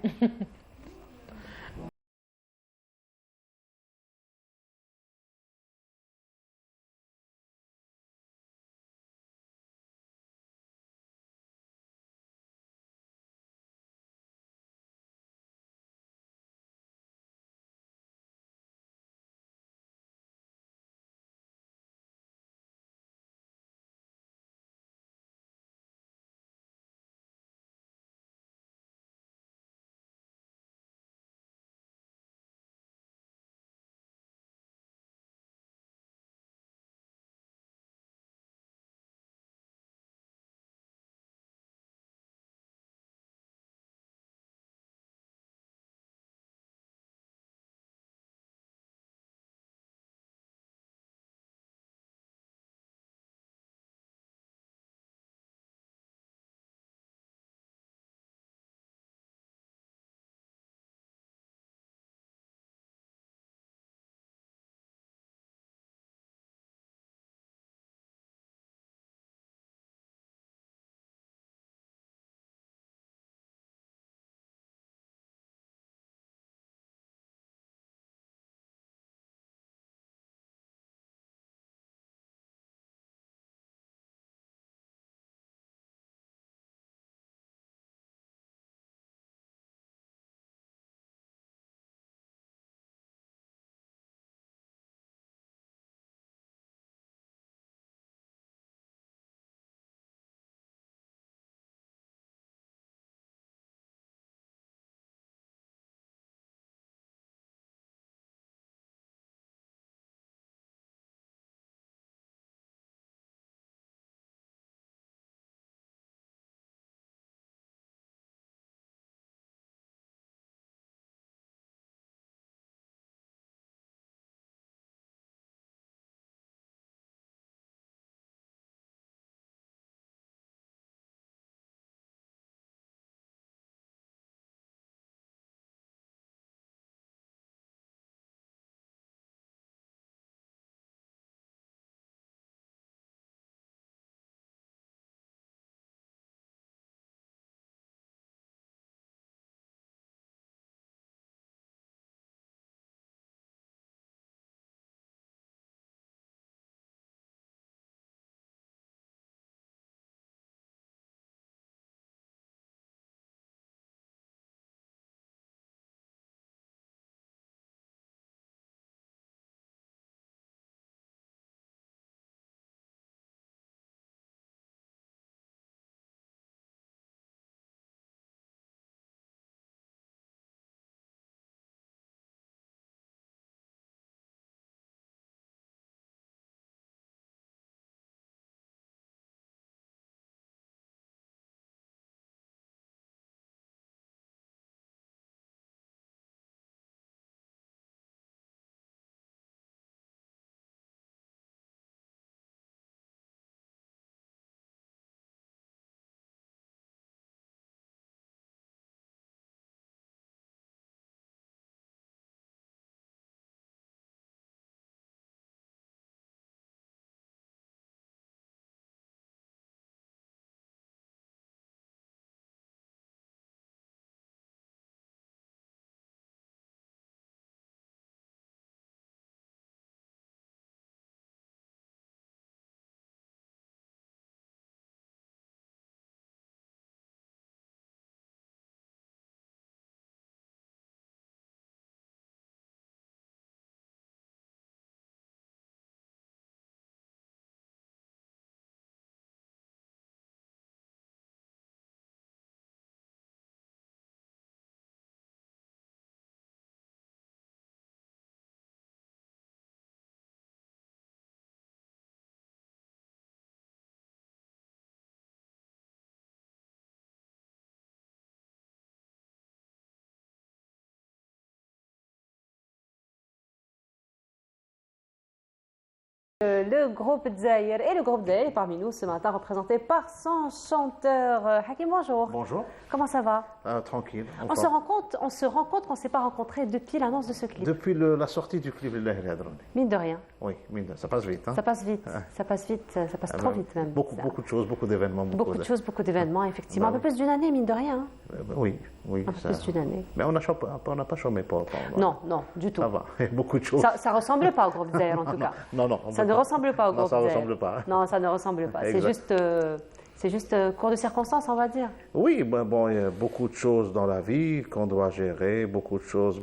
Le groupe Dzaïr et le groupe Dzaïr est parmi nous ce matin, représenté par son chanteur. Hakim, bonjour. Bonjour. Comment ça va? Tranquille. On se rend compte qu'on ne s'est pas rencontrés depuis l'annonce de ce clip. Depuis la sortie du clip, mine de rien. Oui, ça passe vite. Hein? Ça passe vite, ça passe vite, ça passe trop vite même. Beaucoup de choses, beaucoup d'événements. Beaucoup de choses, beaucoup d'événements, effectivement. Un peu plus d'une année, mine de rien. Oui. Un peu plus d'une année. Mais on n'a pas chômé pour autant. Non, du tout. Ça va, beaucoup de choses. Ça ne ressemble pas au groupe Dzaïr en tout cas. Non. Ça ne ressemble pas au groupe Dzaïr. Ça ressemble pas. Non, ça ne ressemble pas. C'est juste cours de circonstances, on va dire. Oui, il y a beaucoup de choses dans la vie qu'on doit gérer, beaucoup de choses,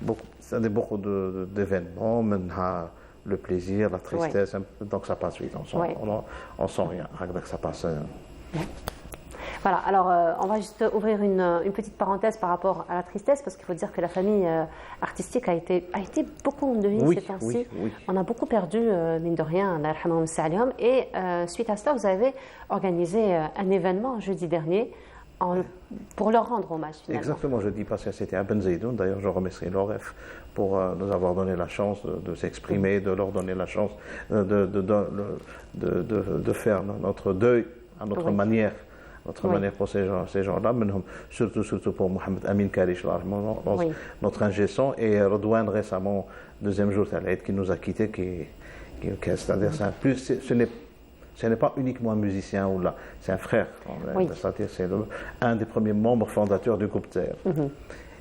beaucoup d'événements, maintenant le plaisir, la tristesse, donc ça passe vite. On sent rien, ça passe. Voilà, alors on va juste ouvrir une petite parenthèse par rapport à la tristesse, parce qu'il faut dire que la famille artistique a été beaucoup endeuillée ces temps-ci. Oui. On a beaucoup perdu, mine de rien, et suite à cela, vous avez organisé un événement jeudi dernier pour leur rendre hommage finalement. Exactement, jeudi passé, c'était à Ben Zaidoun. D'ailleurs, je remercie l'OREF pour nous avoir donné la chance de s'exprimer, de leur donner la chance de faire notre deuil à notre manière. Notre manière pour ces gens-là, surtout pour Mohamed Amin Karish, notre ingé son, et Redouane récemment, deuxième jour qui nous a quittés, c'est-à-dire ce n'est pas uniquement un musicien ou là, c'est un frère. C'est un des premiers membres fondateurs du groupe Dzaïr.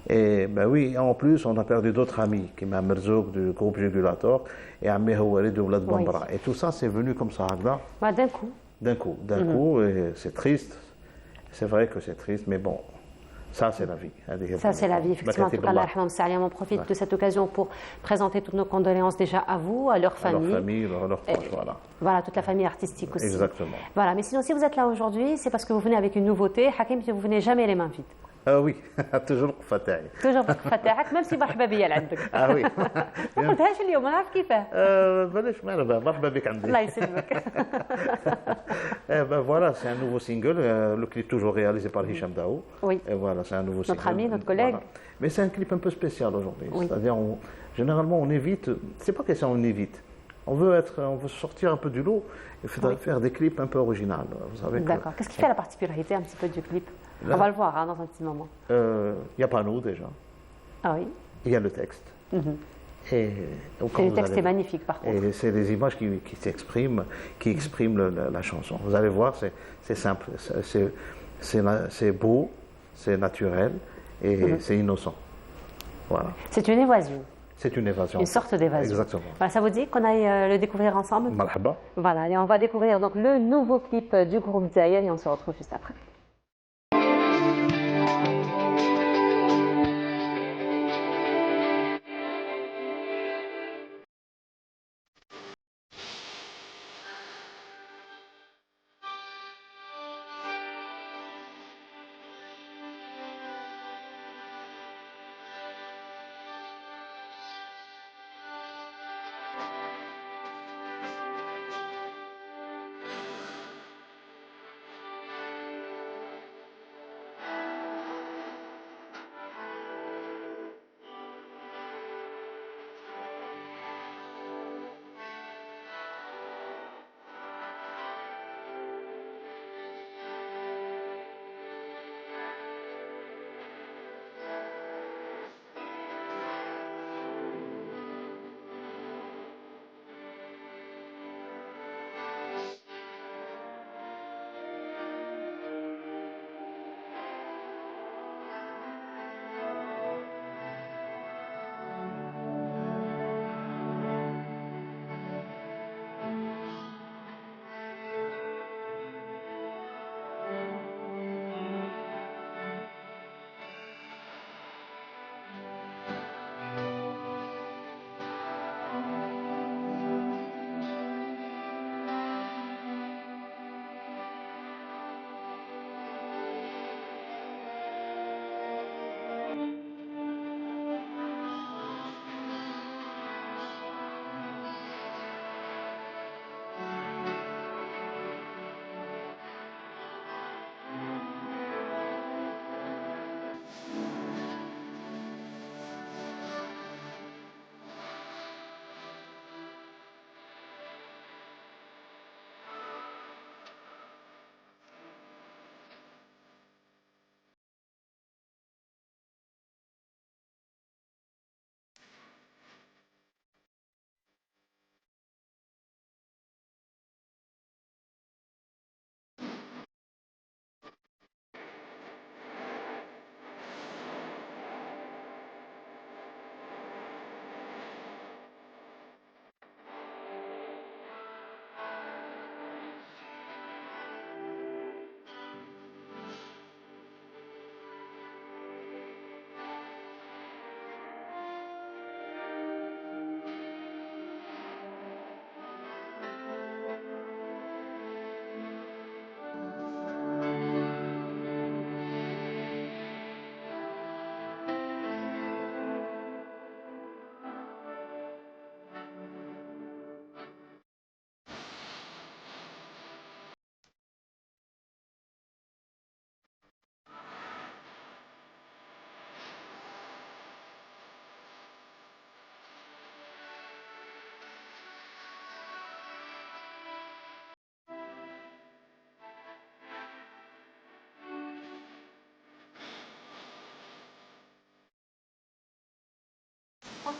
Et en plus, on a perdu d'autres amis, qui m'a Merzouk du groupe Jugulator et Ami Houari de Oulad Bambara. Et tout ça, c'est venu comme ça, d'un coup. Et c'est triste. C'est vrai que c'est triste, mais bon, ça c'est la vie. Ça c'est la vie, effectivement. En tout cas, on profite de cette occasion pour présenter toutes nos condoléances déjà à vous, à leur famille. Leurs proches, voilà. Voilà, toute la famille artistique aussi. Exactement. Voilà, mais sinon, si vous êtes là aujourd'hui, c'est parce que vous venez avec une nouveauté. Hakim, vous venez jamais les mains vides. Oui, toujours فتاعي. toujours فتاعك même si مرحبا بيا لعندك. Oui. ما قلتهاش اليوم انا عارف كيفاه. بلاش مرحبا بك عندي. الله يسلمك. Voilà, c'est un nouveau single, le clip toujours réalisé par Hicham Daou. Oui. Et voilà, c'est un nouveau single. Notre ami, notre collègue. Voilà. Mais c'est un clip un peu spécial aujourd'hui. Oui. C'est-à-dire, généralement, on évite. C'est pas question on évite. On veut sortir un peu du lot et faire des clips un peu originaux. D'accord. Qu'est-ce qui fait la particularité un petit peu du clip? On va le voir dans un petit moment. Il n'y a pas nous déjà. Ah oui. Il y a le texte. Et le texte est magnifique par contre. Et c'est des images qui expriment la chanson. Vous allez voir, c'est simple, c'est beau, c'est naturel et c'est innocent. Voilà. C'est une évasion. C'est une évasion. Une sorte d'évasion. Exactement. Voilà, ça vous dit qu'on aille le découvrir ensemble? Marhaba. Voilà, et on va découvrir donc le nouveau clip du groupe Dzaïr et on se retrouve juste après.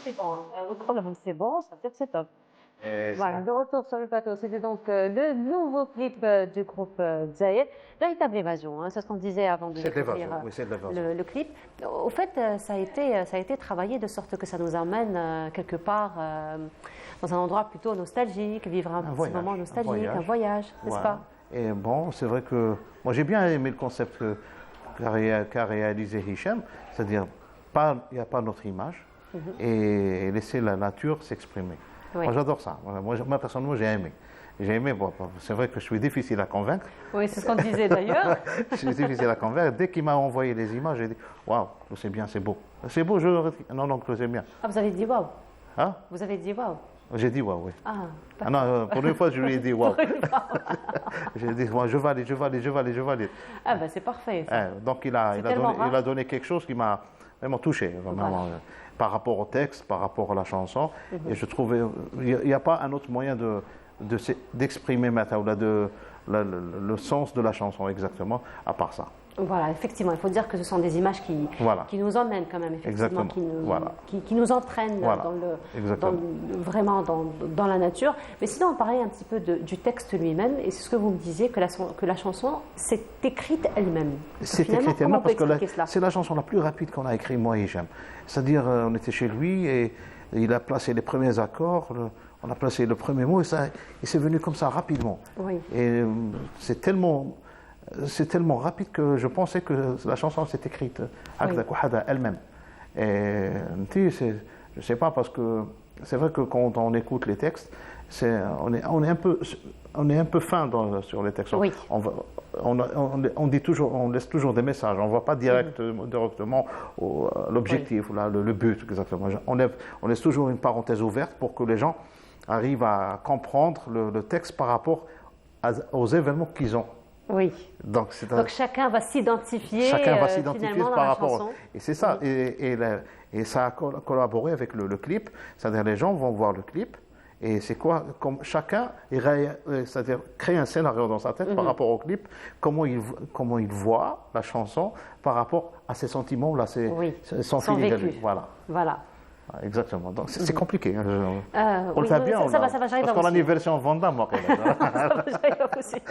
c'est bon. Votre problème, c'est bon, ça veut dire que c'est top. Voilà, de retour sur le plateau, c'était donc le nouveau clip du groupe Zahir. Véritable évasion, hein, c'est ce qu'on disait avant de découvrir le clip. Au fait, ça a été travaillé de sorte que ça nous amène quelque part dans un endroit plutôt nostalgique, vivre un petit moment nostalgique, un voyage, n'est-ce pas? Et bon, c'est vrai que moi j'ai bien aimé le concept qu'a réalisé Hicham, c'est-à-dire il n'y a pas notre image et laisser la nature s'exprimer. Oui. Moi j'adore ça. Moi personnellement j'ai aimé. J'ai aimé, bon, c'est vrai que je suis difficile à convaincre. Oui, c'est ce qu'on disait d'ailleurs. Je suis difficile à convaincre. Dès qu'il m'a envoyé les images, j'ai dit waouh, c'est bien, c'est beau. C'est beau, non, c'est bien. Ah, vous avez dit waouh? Hein? Vous avez dit waouh? J'ai dit waouh, oui. Ah, non, pour une fois, je lui ai dit waouh. J'ai dit, je valide. Ah, ben c'est parfait. Ça. Donc il a donné quelque chose qui m'a vraiment touché, vraiment, par rapport au texte, par rapport à la chanson. Et je trouvais, il n'y a pas un autre moyen d'exprimer le sens de la chanson exactement, à part ça. Voilà, effectivement, il faut dire que ce sont des images qui nous emmènent quand même, effectivement, qui nous entraînent vraiment dans la nature. Mais sinon, on parlait un petit peu du texte lui-même, et c'est ce que vous me disiez, que la chanson s'est écrite elle-même. C'est écrite elle-même parce que c'est la chanson la plus rapide qu'on a écrite, moi et Hicham. C'est-à-dire, on était chez lui et il a placé les premiers accords, on a placé le premier mot et c'est venu comme ça rapidement. Oui. Et c'est tellement rapide que je pensais que la chanson s'est écrite elle-même. Et je ne sais pas, parce que c'est vrai que quand on écoute les textes, on est un peu fin sur les textes. Oui. On dit toujours, on laisse toujours des messages, on ne voit pas directement l'objectif, le but exactement. On laisse toujours une parenthèse ouverte pour que les gens arrivent à comprendre le texte par rapport aux événements qu'ils ont. Oui. Donc chacun va s'identifier par rapport. Chanson. Et c'est ça. Et ça a collaboré avec le clip. C'est-à-dire les gens vont voir le clip. Et c'est quoi, comme chacun, c'est-à-dire créer un scénario dans sa tête par rapport au clip, comment il voit la chanson par rapport à ses sentiments, son feeling de lui. Voilà. Exactement. Donc c'est compliqué. On le fait bien. Ça va, j'arrive à vous. Parce qu'on a une version Vanda, moi. J'arrive à vous aussi.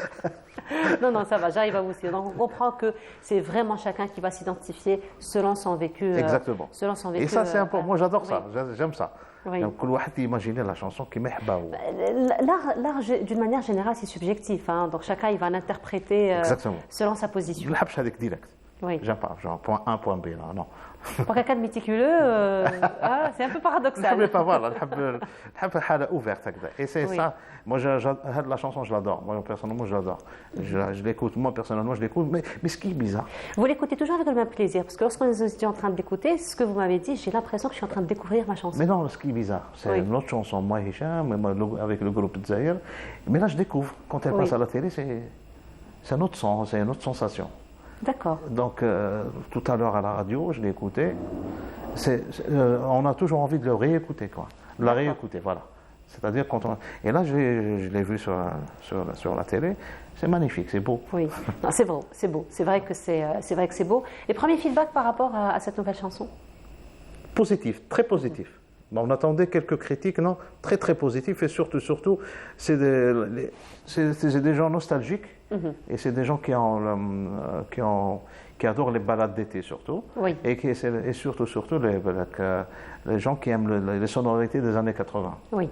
Non, ça va, j'arrive à vous aussi. Donc on comprend que c'est vraiment chacun qui va s'identifier selon son vécu. Exactement. Selon son vécu. Et ça, c'est important. Moi, j'adore ça. J'aime ça. Oui. Donc, imaginer la chanson qui m'éhba. L'art, d'une manière générale, c'est subjectif. Hein. Donc chacun, il va l'interpréter selon sa position. Je ne l'aime pas direct. Oui. J'aime pas, genre point A, point B, là, non. Pour quelqu'un de méticuleux, c'est un peu paradoxal. Je ne pas voilà, je veux ouverte. Et c'est ça. Moi, la chanson, je l'adore. Moi, personnellement, je l'adore. Je l'écoute. Moi, personnellement, je l'écoute. Mais ce qui est bizarre. Vous l'écoutez toujours avec le même plaisir. Parce que lorsqu'on est en train de l'écouter, ce que vous m'avez dit, j'ai l'impression que je suis en train de découvrir ma chanson. Mais non, ce qui est bizarre, c'est une autre chanson, moi, Hicham, avec le groupe de Zahir. Mais là, je découvre. Quand elle passe à la télé, c'est un autre son, c'est une autre sensation. D'accord. Donc, tout à l'heure à la radio, je l'ai écouté. On a toujours envie de le réécouter, quoi. De la réécouter, voilà. C'est-à-dire quand on... Et là, je l'ai vu sur la télé. C'est magnifique, c'est beau. Oui, c'est beau, c'est beau. C'est vrai que c'est beau. Les premiers feedbacks par rapport à cette nouvelle chanson? Positif, très positif. Bon, on attendait quelques critiques, non? Très, très positifs. Et surtout, c'est des gens nostalgiques. Et c'est des gens qui adorent les balades d'été, surtout. Oui. Et surtout les gens qui aiment les sonorités des années 80. Oui.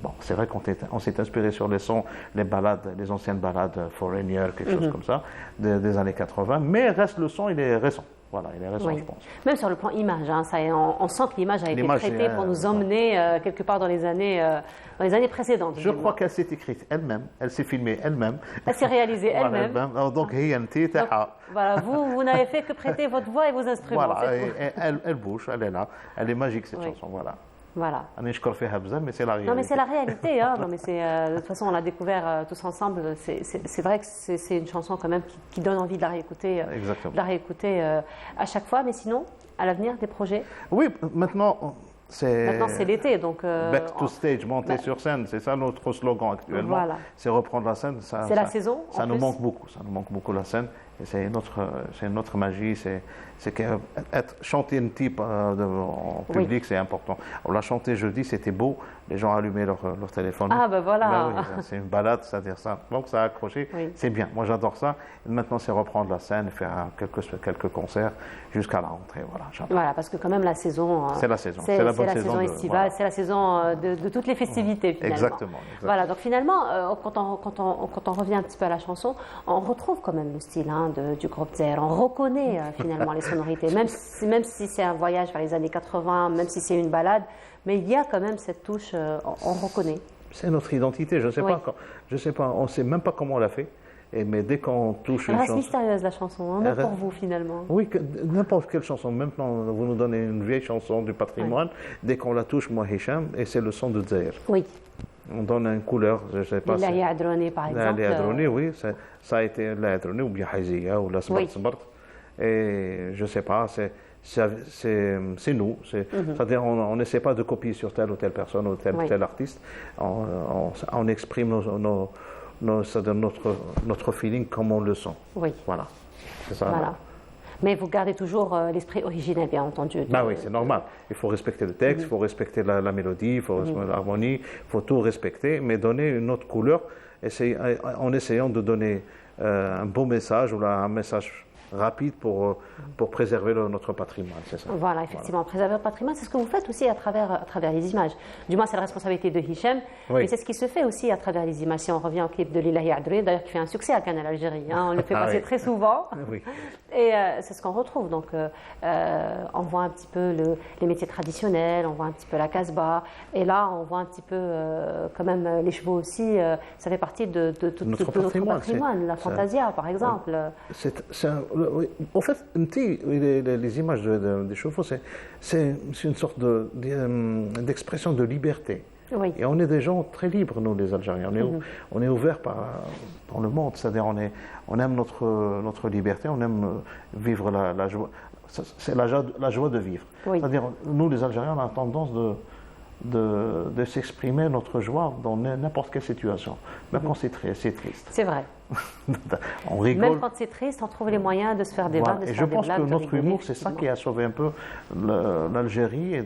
Bon, c'est vrai qu'on s'est inspiré sur les sons, les anciennes balades Foreigner, quelque chose comme ça, des années 80. Mais le son, il est récent. Voilà, il est récent, je pense. Même sur le plan image, hein, on sent que l'image a été traitée pour nous emmener quelque part dans les années précédentes. Je crois qu'elle s'est écrite elle-même, elle s'est filmée elle-même. Elle s'est réalisée elle-même. Donc, voilà, vous n'avez fait que prêter votre voix et vos instruments. Voilà, elle bouge, elle est là. Elle est magique, cette chanson, voilà. Voilà. Mais c'est la réalité. Non, mais c'est la réalité. Hein. Non, mais de toute façon, on l'a découvert tous ensemble. C'est vrai que c'est une chanson quand même qui donne envie de la réécouter. Exactement. De la réécouter à chaque fois. Mais sinon, à l'avenir, des projets? Oui, maintenant c'est l'été, donc. Back to stage, monter sur scène, c'est ça notre slogan actuellement. Voilà. C'est reprendre la scène. C'est la saison. Ça nous manque beaucoup. Ça nous manque beaucoup la scène. c'est une autre magie, c'est que chanter une type en public, c'est important. On l'a chanté jeudi, c'était beau, les gens allumaient leur téléphone. Ah ben voilà. Ben oui, c'est une balade, c'est-à-dire ça. Donc ça a accroché, c'est bien. Moi j'adore ça. Et maintenant c'est reprendre la scène, faire quelques concerts jusqu'à la rentrée. Voilà, parce que quand même la saison. C'est la saison. C'est la saison estivale, c'est la saison de toutes les festivités finalement. Exactement. Voilà, donc finalement, quand on revient un petit peu à la chanson, on retrouve quand même le style du groupe Zer. On reconnaît finalement les sonorités, même si c'est un voyage vers les années 80, même si c'est une balade, mais il y a quand même cette touche, on reconnaît. C'est notre identité, je ne sais pas, on ne sait même pas comment on l'a fait. Mais dès qu'on touche une chanson... Elle reste mystérieuse la chanson, même pour vous finalement. Oui, n'importe quelle chanson. Maintenant, vous nous donnez une vieille chanson du patrimoine, dès qu'on la touche, moi, Hicham, et c'est le son de Zer. Oui. On donne une couleur, je ne sais pas. L'Ilahi Adroni, par exemple. L'Ilahi Adroni, oui, ça a été l'Ilahi Adroni, ou bien Haziya, ou la Sbart Sbart. Et je ne sais pas, c'est nous. C'est-à-dire, on n'essaie pas de copier sur telle ou telle personne ou tel artiste. On exprime notre feeling comme on le sent. Oui. Voilà. C'est ça. Voilà. Mais vous gardez toujours l'esprit originel, bien entendu. Oui, c'est normal. Il faut respecter le texte, il faut respecter la mélodie, il faut respecter l'harmonie, il faut tout respecter, mais donner une autre couleur en essayant de donner un beau message ou un message rapide pour préserver notre patrimoine, c'est ça. Voilà, effectivement, préserver le patrimoine, c'est ce que vous faites aussi à travers les images. Du moins, c'est la responsabilité de Hicham, mais c'est ce qui se fait aussi à travers les images. Si on revient au clip de l'Ilahi Adroni, d'ailleurs qui fait un succès à Canal Algérie, on le fait passer très souvent, et c'est ce qu'on retrouve. Donc, on voit un petit peu les métiers traditionnels, on voit un petit peu la casbah, et là, on voit un petit peu quand même les chevaux aussi, ça fait partie de tout notre patrimoine, la fantasia, par exemple. En fait, les images des chevaux, c'est une sorte d'expression de liberté. Oui. Et on est des gens très libres, nous, les Algériens. On est ouverts dans le monde, c'est-à-dire on aime notre liberté, on aime vivre la joie. C'est la joie de vivre. Oui. C'est-à-dire, nous, les Algériens, on a tendance de s'exprimer notre joie dans n'importe quelle situation, même quand c'est triste. C'est vrai. On rigole. Même quand c'est triste, on trouve les moyens de se faire des vannes, de se faire des blagues. Et je pense que notre humour, c'est ça qui a sauvé un peu l'Algérie et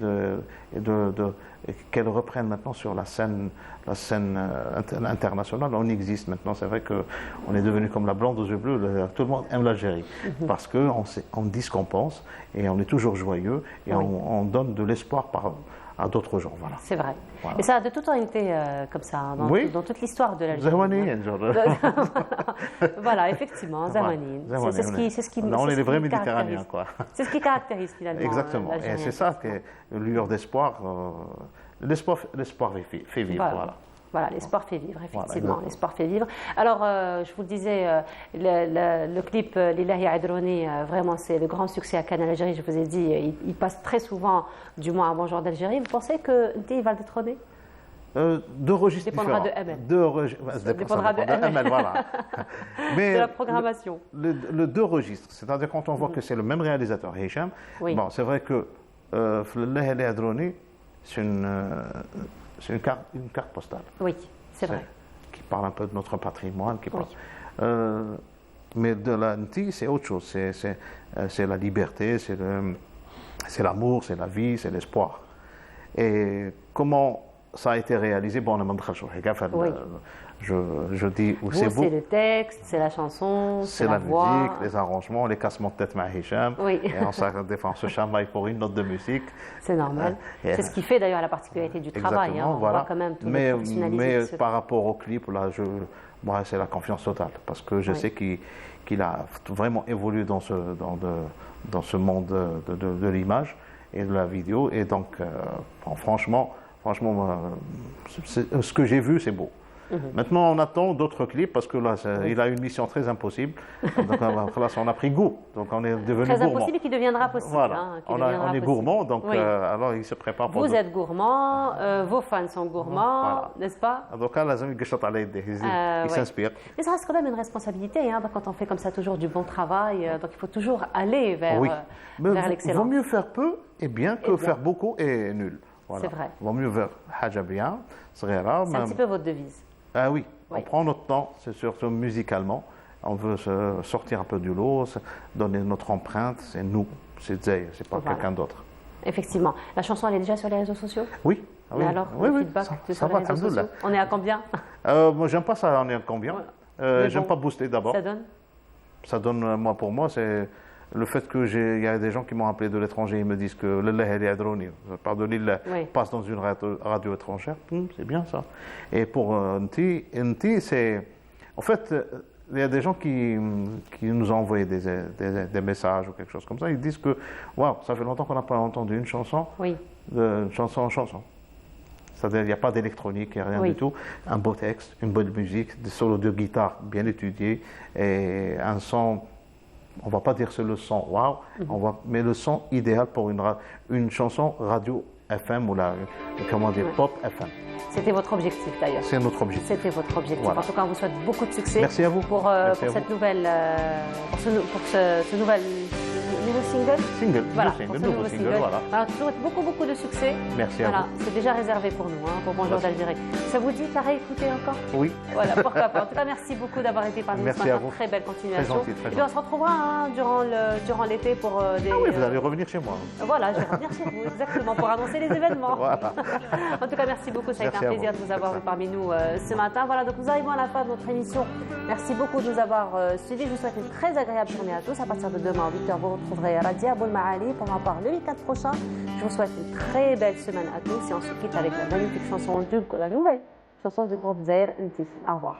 qu'elle reprenne maintenant sur la scène internationale. On existe maintenant. C'est vrai qu'on est devenu comme la blonde aux yeux bleus. Tout le monde aime l'Algérie parce qu'on dit ce qu'on pense et on est toujours joyeux et on donne de l'espoir à d'autres gens. Voilà. C'est vrai. Voilà. Et ça a de toute temps été comme ça, dans toute l'histoire de l'Algérie. Zawanine, voilà, effectivement, Zawanine. C'est ce qui on est les vrais Méditerranéens, quoi. C'est ce qui caractérise finalement. Exactement. Et c'est ça qui est une lueur d'espoir. L'espoir fait vivre. Voilà, l'espoir fait vivre, effectivement. L'espoir fait vivre. Alors, je vous le disais, le clip l'Ilahi Adroni, vraiment, c'est le grand succès à Canal Algérie. Je vous ai dit, il passe très souvent, du moins à Bonjour d'Algérie. Vous pensez que Nti va le détrôner deux registres dépendra différents. Dépendra de Amel, voilà. Mais de la programmation. Le deux registres, c'est-à-dire quand on voit que c'est le même réalisateur, Hicham, bon, c'est vrai que l'Ilahi Adroni, c'est une carte postale. Oui, c'est vrai. Qui parle un peu de notre patrimoine. Mais de la Nti, c'est autre chose. C'est la liberté, c'est l'amour, c'est la vie, c'est l'espoir. Et comment ça a été réalisé? Bon, on je dis où c'est beau. C'est le texte, c'est la chanson, c'est la voix. Musique, les arrangements, les cassements de tête avec Hicham. Oui. Et on se chamaille pour une note de musique. C'est normal. C'est ce qui fait d'ailleurs la particularité du travail. On voit quand même tout le professionnalisme. Mais par rapport au clip, là, moi, c'est la confiance totale. Parce que je sais qu'il a vraiment évolué dans ce monde de l'image et de la vidéo. Et donc, franchement, ce que j'ai vu, c'est beau. Maintenant, on attend d'autres clips parce que là, il a une mission très impossible. Donc, là, on a pris goût. Donc, on est devenu gourmand. Très impossible et qui deviendra possible. Voilà. On est gourmand, donc alors il se prépare pour. Vous êtes gourmand, vos fans sont gourmands, n'est-ce pas? Donc, là, il s'inspire. Mais ça reste quand même une responsabilité quand on fait comme ça toujours du bon travail. Donc, il faut toujours aller vers l'excellence. Il vaut mieux faire peu et bien que faire beaucoup et nul. Voilà. C'est vrai. Il vaut mieux faire haja bien, c'est un petit peu votre devise. Ah oui, on prend notre temps, c'est surtout musicalement. on veut sortir un peu du lot, donner notre empreinte, c'est nous, c'est Dzaïr, c'est pas quelqu'un d'autre. Effectivement. La chanson, elle est déjà sur les réseaux sociaux? Oui. Ah oui. Mais alors, le feedback sur les réseaux sociaux, on est à combien? Moi, j'aime pas ça, on est à combien. J'aime pas booster d'abord. Ça donne? Ça donne, moi, pour moi, c'est le fait qu'il y a des gens qui m'ont appelé de l'étranger, ils me disent que l'Allah el Yadrouni, pardonnez, passe dans une radio étrangère, c'est bien ça. Et pour Nti, c'est. En fait, il y a des gens qui nous ont envoyé des messages ou quelque chose comme ça. Ils disent que, waouh, ça fait longtemps qu'on n'a pas entendu une chanson, une chanson en chanson. C'est-à-dire qu'il n'y a pas d'électronique, il n'y a rien du tout. Un beau texte, une bonne musique, des solos de guitare bien étudiés et un son. On ne va pas dire c'est le son waouh, mais le son idéal pour une chanson radio FM ou comment dire, pop FM. C'était votre objectif d'ailleurs. C'est notre objectif. C'était votre objectif. Voilà. En tout cas, on vous souhaite beaucoup de succès. Merci à vous. Pour cette nouvelle, pour ce nouveau single. Voilà, nouveau single. Voilà. Alors, je vous souhaite beaucoup de succès. Merci à vous. C'est déjà réservé pour nous, pour Bonjour d'Algérie. Ça vous dit de la réécouter encore? Oui. Voilà, pourquoi pas. En tout cas, merci beaucoup d'avoir été parmi nous ce matin. Très belle continuation. Très gentil, Et puis on se retrouvera durant l'été pour des. Ah oui, vous allez revenir chez moi. Voilà, je vais revenir chez vous, exactement, pour annoncer les événements. Voilà. En tout cas, merci beaucoup. Ça a été un plaisir de vous avoir parmi nous ce matin. Voilà, donc nous arrivons à la fin de notre émission. Merci beaucoup de nous avoir suivis. Je vous souhaite une très agréable journée à tous. À partir de demain, à 8h, vous retrouverez Radia Aboulmaali pour en parler le week-end prochain. Je vous souhaite une très belle semaine à tous et on se quitte avec la magnifique chanson la nouvelle chanson du groupe Dzaïr Nti. Au revoir.